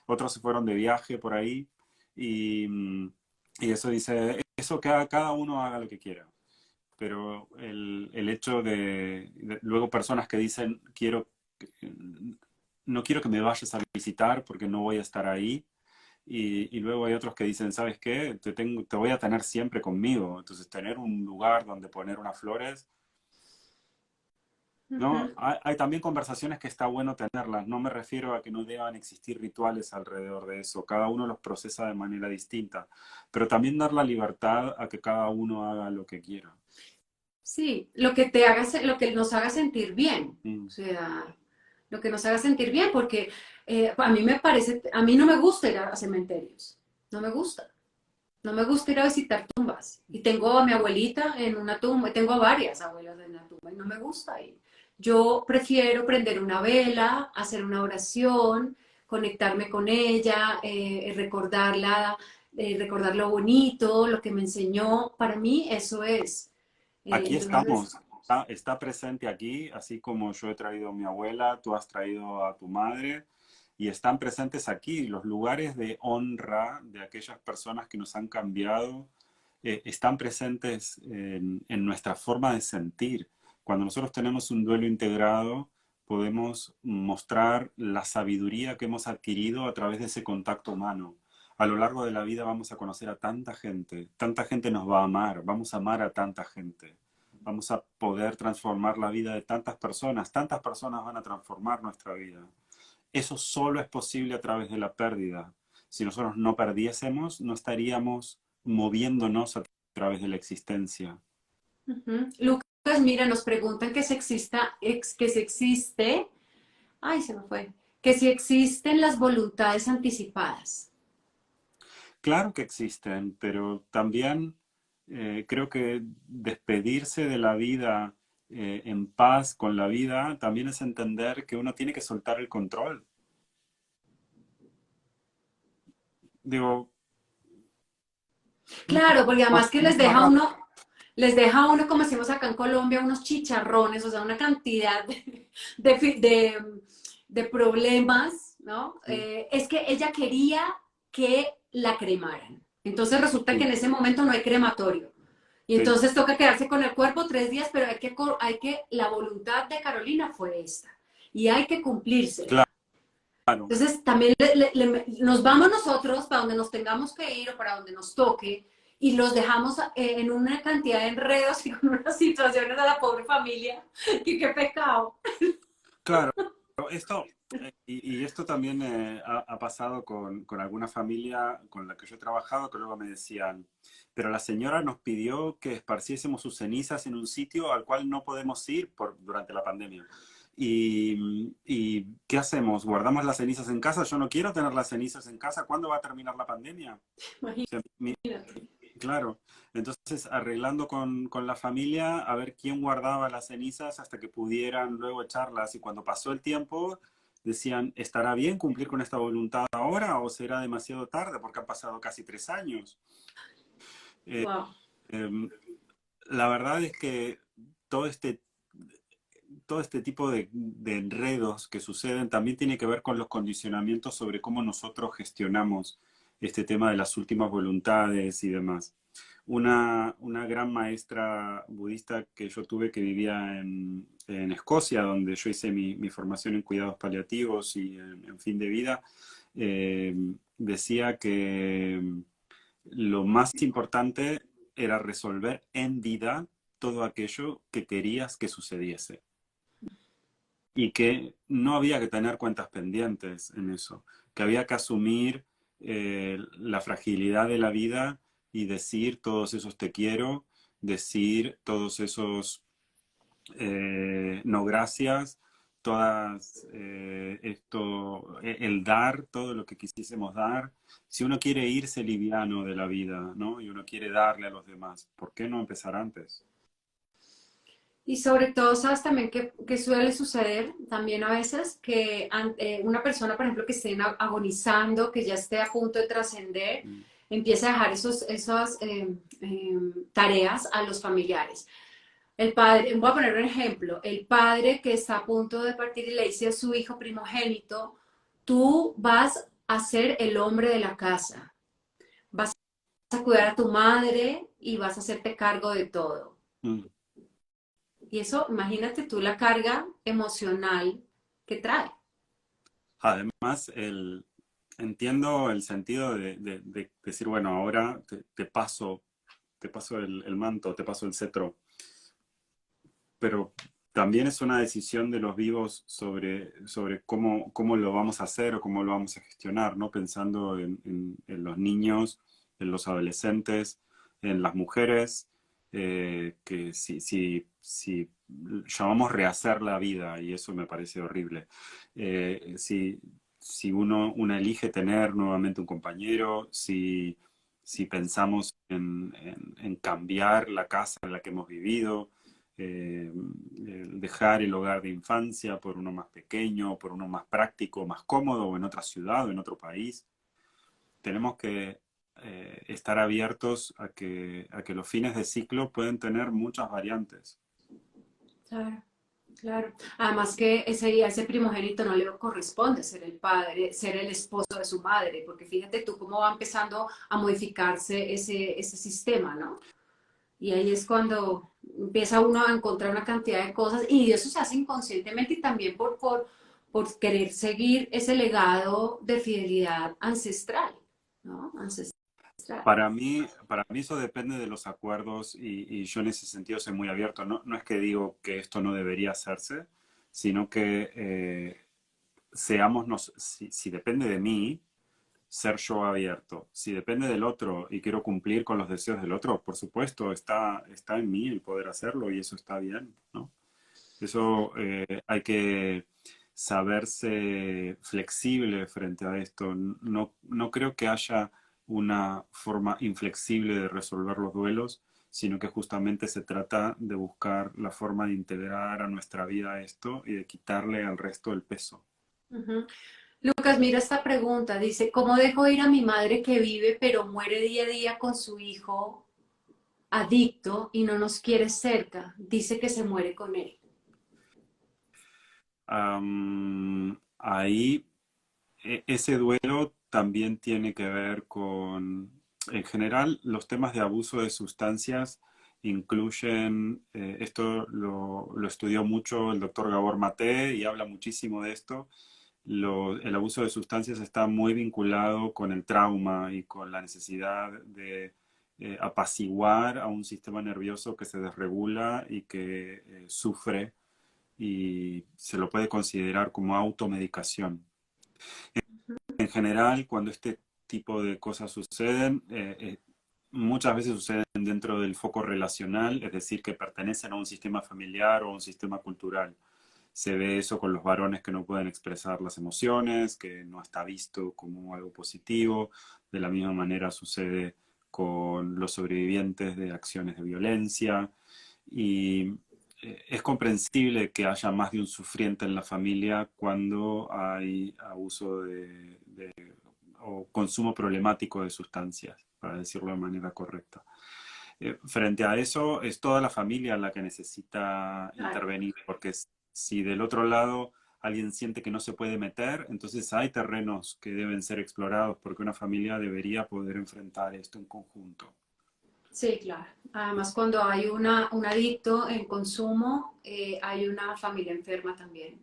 Otros se fueron de viaje por ahí y, y eso dice, eso que cada uno haga lo que quiera. Pero el hecho luego personas que dicen, no quiero que me vayas a visitar porque no voy a estar ahí. Y luego hay otros que dicen, ¿sabes qué? Te voy a tener siempre conmigo. Entonces, tener un lugar donde poner unas flores, ¿no? Ujú. Hay también conversaciones que está bueno tenerlas. No me refiero a que no deban existir rituales alrededor de eso. Cada uno los procesa de manera distinta. Pero también dar la libertad a que cada uno haga lo que quiera. Sí, lo que te haga, lo que nos haga sentir bien, o Mm. sea, lo que nos haga sentir bien, porque a mí me parece, a mí no me gusta ir a cementerios, no me gusta. No me gusta ir a visitar tumbas. Y tengo a mi abuelita en una tumba, y tengo a varias abuelas en una tumba y no me gusta ir. Yo prefiero prender una vela, hacer una oración, conectarme con ella, recordarla, recordar lo bonito, lo que me enseñó. Para mí eso es. Aquí Entonces, estamos. Está presente aquí, así como yo he traído a mi abuela, tú has traído a tu madre, y están presentes aquí los lugares de honra de aquellas personas que nos han cambiado, están presentes en nuestra forma de sentir. Cuando nosotros tenemos un duelo integrado, podemos mostrar la sabiduría que hemos adquirido a través de ese contacto humano. A lo largo de la vida vamos a conocer a tanta gente nos va a amar, vamos a amar a tanta gente, vamos a poder transformar la vida de tantas personas van a transformar nuestra vida. Eso solo es posible a través de la pérdida. Si nosotros no perdiésemos, no estaríamos moviéndonos a través de la existencia. Lucas, mira, nos preguntan que si que si existe, ay, se me fue, que si existen las voluntades anticipadas. Claro que existen, pero también creo que despedirse de la vida en paz con la vida también es entender que uno tiene que soltar el control. Digo, Claro, porque además que mucho más rápido. les deja a uno, como decimos acá en Colombia, unos chicharrones, o sea, una cantidad de, de problemas, ¿no? Sí, Es que ella quería que la cremaran. Entonces resulta que sí, en ese momento no hay crematorio. Y sí, entonces toca quedarse con el cuerpo 3 días, pero la voluntad de Carolina fue esta. Y hay que cumplírsela. claro. Entonces, también nos vamos nosotros para donde nos tengamos que ir o para donde nos toque y los dejamos en una cantidad de enredos y con unas situaciones a la pobre familia. Y qué pecado. Claro. Pero esto, y esto también ha pasado con alguna familia con la que yo he trabajado, que luego me decían, pero la señora nos pidió que esparciésemos sus cenizas en un sitio al cual no podemos ir durante la pandemia. Y ¿qué hacemos? ¿Guardamos las cenizas en casa? Yo no quiero tener las cenizas en casa. ¿Cuándo va a terminar la pandemia? O sea, Imagínate. claro, entonces arreglando con la familia a ver quién guardaba las cenizas hasta que pudieran luego echarlas. Y cuando pasó el tiempo, decían, ¿estará bien cumplir con esta voluntad ahora o será demasiado tarde porque han pasado casi 3 años? Eh, Wow. em, la verdad es que todo este, todo este tipo de enredos que suceden también tiene que ver con los condicionamientos sobre cómo nosotros gestionamos este tema de las últimas voluntades y demás. Una gran maestra budista que yo tuve que vivía en Escocia, donde yo hice mi formación en cuidados paliativos y en fin de vida, eh, decía que lo más importante era resolver en vida todo aquello que querías que sucediese y que no había que tener cuentas pendientes en eso, que había que asumir la fragilidad de la vida y decir todos esos te quiero, decir todos esos no gracias, todas el dar, todo lo que quisiésemos dar. Si uno quiere irse liviano de la vida, ¿no? Y uno quiere darle a los demás, ¿por qué no empezar antes? Y sobre todo, sabes también que suele suceder también a veces que una persona, por ejemplo, que esté agonizando, que ya esté a punto de trascender, Mm. empieza a dejar esas tareas a los familiares. El padre, voy a poner un ejemplo, el padre que está a punto de partir y le dice a su hijo primogénito, tú vas a ser el hombre de la casa, vas a cuidar a tu madre y vas a hacerte cargo de todo. Mm. Y eso, imagínate tú la carga emocional que trae. Además, entiendo el sentido de decir, bueno, ahora te paso el manto, te paso el cetro, pero también es una decisión de los vivos sobre cómo lo vamos a hacer o cómo lo vamos a gestionar, ¿no? Pensando en los niños, en los adolescentes, en las mujeres, que si llamamos rehacer la vida, y eso me parece horrible, si uno elige tener nuevamente un compañero, si pensamos en cambiar la casa en la que hemos vivido, dejar el hogar de infancia por uno más pequeño, por uno más práctico, más cómodo, o en otra ciudad o en otro país. Tenemos que estar abiertos a que los fines de ciclo pueden tener muchas variantes. Claro, claro. Además que a ese primogénito no le corresponde ser el padre, ser el esposo de su madre, porque fíjate tú cómo va empezando a modificarse ese sistema, ¿no? Y ahí es cuando empieza uno a encontrar una cantidad de cosas y eso se hace inconscientemente y también por querer seguir ese legado de fidelidad ancestral, ¿no? Ancestral. Para mí eso depende de los acuerdos y yo en ese sentido soy muy abierto. No, no es que digo que esto no debería hacerse, sino que si depende de mí, ser yo abierto. Si depende del otro y quiero cumplir con los deseos del otro, por supuesto, está en mí el poder hacerlo y eso está bien, ¿no? Eso hay que saberse flexible frente a esto. No, no creo que haya una forma inflexible de resolver los duelos, sino que justamente se trata de buscar la forma de integrar a nuestra vida esto y de quitarle al resto el peso. Ujú. Lucas, mira esta pregunta. Dice, ¿cómo dejo ir a mi madre que vive pero muere día a día con su hijo adicto y no nos quiere cerca? Dice que se muere con él. Ahí ese duelo también tiene que ver con, en general, los temas de abuso de sustancias incluyen, esto lo estudió mucho el doctor Gabor Maté y habla muchísimo de esto. El abuso de sustancias está muy vinculado con el trauma y con la necesidad de apaciguar a un sistema nervioso que se desregula y que sufre y se lo puede considerar como automedicación. En general, cuando este tipo de cosas suceden, muchas veces suceden dentro del foco relacional, es decir, que pertenecen a un sistema familiar o a un sistema cultural. Se ve eso con los varones que no pueden expresar las emociones, que no está visto como algo positivo. De la misma manera sucede con los sobrevivientes de acciones de violencia. Y es comprensible que haya más de un sufriente en la familia cuando hay abuso o consumo problemático de sustancias, para decirlo de manera correcta. Frente a eso, es toda la familia la que necesita Claro. intervenir, porque si del otro lado alguien siente que no se puede meter, entonces hay terrenos que deben ser explorados, porque una familia debería poder enfrentar esto en conjunto. Sí, claro. Además, cuando hay un adicto en consumo, hay una familia enferma también.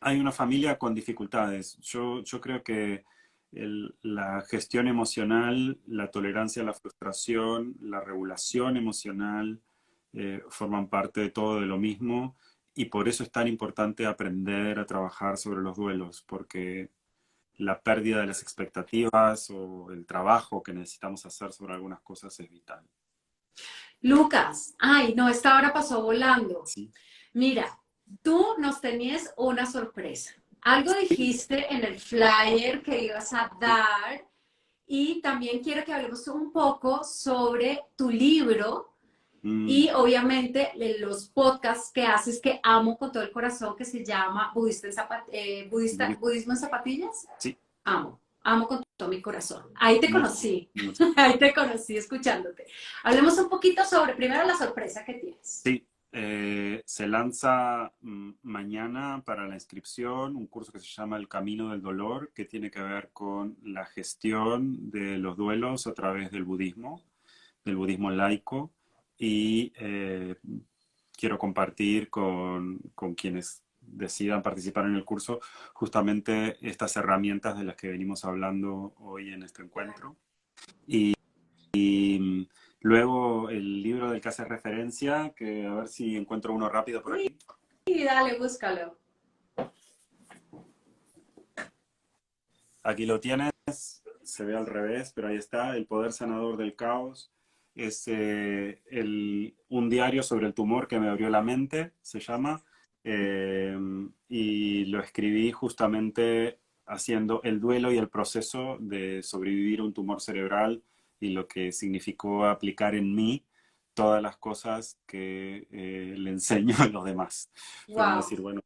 Hay una familia con dificultades. Yo creo que la gestión emocional, la tolerancia a la frustración, la regulación emocional forman parte de todo de lo mismo y por eso es tan importante aprender a trabajar sobre los duelos, porque la pérdida de las expectativas o el trabajo que necesitamos hacer sobre algunas cosas es vital. Lucas, ay, no, esta hora pasó volando. ¿Sí? Mira, tú nos tenías una sorpresa. Algo dijiste en el flyer que ibas a dar y también quiero que hablemos un poco sobre tu libro Mm, y obviamente los podcasts que haces que amo con todo el corazón que se llama Budismo en Zapatillas. sí, Amo con todo mi corazón. Ahí te mucho, conocí, mucho. ahí te conocí escuchándote. Hablemos un poquito sobre primero la sorpresa que tienes. Sí, se lanza mañana para la inscripción un curso que se llama El Camino del Dolor, que tiene que ver con la gestión de los duelos a través del budismo laico, y quiero compartir con quienes decidan participar en el curso justamente estas herramientas de las que venimos hablando hoy en este encuentro. Y luego el libro del que hace referencia, que a ver si encuentro uno rápido por aquí. Y dale, búscalo. Aquí lo tienes, se ve al revés, pero ahí está, El poder sanador del caos. Es un diario sobre el tumor que me abrió la mente, se llama, y lo escribí justamente haciendo el duelo y el proceso de sobrevivir a un tumor cerebral y lo que significó aplicar en mí todas las cosas que le enseño a los demás. Como Wow. decir, bueno,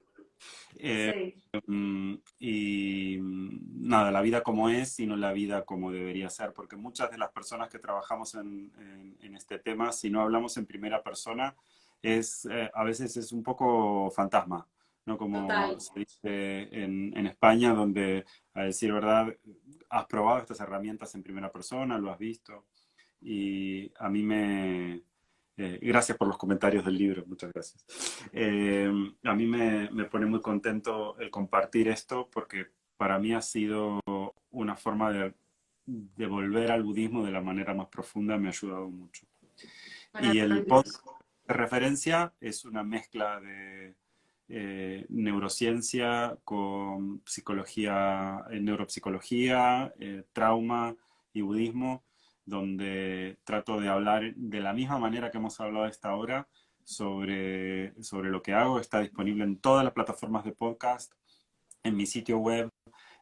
Sí. y nada, la vida como es y no la vida como debería ser, porque muchas de las personas que trabajamos en este tema, si no hablamos en primera persona, a veces es un poco fantasma, ¿no? Como Total. se dice en España, donde, a decir verdad, has probado estas herramientas en primera persona, lo has visto, y a mí gracias por los comentarios del libro, muchas gracias. A mí me pone muy contento el compartir esto porque para mí ha sido una forma de volver al budismo de la manera más profunda, me ha ayudado mucho. Y el Maravilloso. podcast de referencia es una mezcla de neurociencia con psicología, neuropsicología, trauma y budismo, donde trato de hablar de la misma manera que hemos hablado hasta ahora sobre lo que hago. Está disponible en todas las plataformas de podcast, en mi sitio web.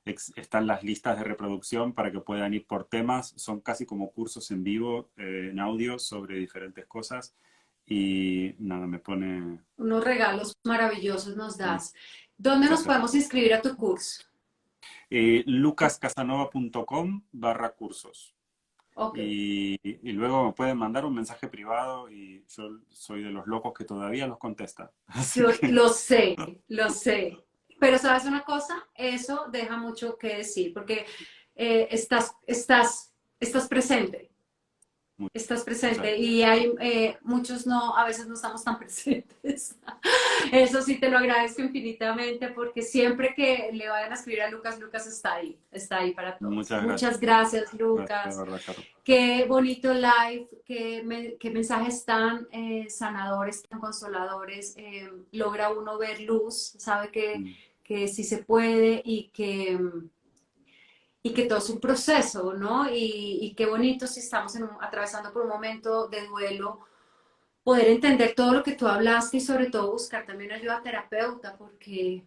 Están las listas de reproducción para que puedan ir por temas. Son casi como cursos en vivo, en audio, sobre diferentes cosas. Y nada, me pone... Unos regalos maravillosos nos mm, das. ¿Dónde nos Gracias. podemos inscribir a tu curso? Lucascasanova.com/cursos. Ok. Y luego me pueden mandar un mensaje privado y yo soy de los locos que todavía los contesta. Así Yo que lo sé, lo sé. Pero sabes una cosa, eso deja mucho que decir, porque estás presente. Estás presente Exacto. y hay muchos no, a veces no estamos tan presentes. Eso sí te lo agradezco infinitamente porque siempre que le vayan a escribir a Lucas, Lucas está ahí para todos. Muchas gracias. Muchas gracias, Gracias, de Lucas. verdad, Caro. Qué bonito live, qué mensajes tan sanadores, tan consoladores. Logra uno ver luz, sabe Mm, que sí se puede y que todo es un proceso, ¿no? Y qué bonito si estamos atravesando por un momento de duelo, poder entender todo lo que tú hablaste y sobre todo buscar también ayuda terapeuta, porque,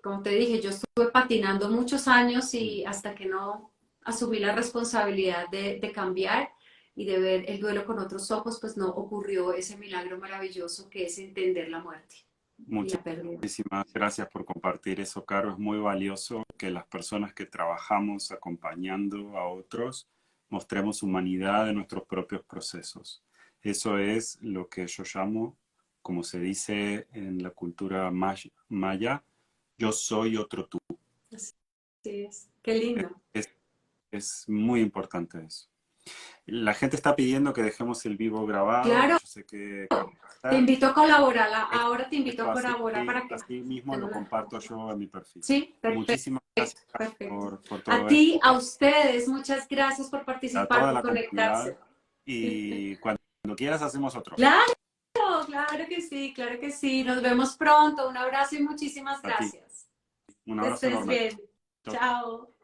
como te dije, yo estuve patinando muchos años mm. y hasta que no asumí la responsabilidad de cambiar y de ver el duelo con otros ojos, pues no ocurrió ese milagro maravilloso que es entender la muerte y la pérdida. Muchísimas gracias por compartir eso, Caro. Es muy valioso que las personas que trabajamos acompañando a otros mostremos humanidad en nuestros propios procesos. Eso es lo que yo llamo, como se dice en la cultura maya, yo soy otro tú. Así es. Qué lindo. Es, es muy importante eso. La gente está pidiendo que dejemos el vivo grabado. Claro, Yo sé que Caro va a te estar. invito a colaborar, Esto, ahora te invito esto a así, colaborar para que así mismo lo tengo la... comparto yo en mi perfil. Sí, perfecto, Muchísimas gracias perfecto. por A todo ti, esto, a ustedes, muchas gracias por a participar, toda por la conectarse. comunidad y cuando quieras hacemos otro. Claro, claro que sí, claro que sí. Nos vemos pronto. Un abrazo y muchísimas A ti, gracias. un Que abrazo estés enorme. bien. Chau, Chao.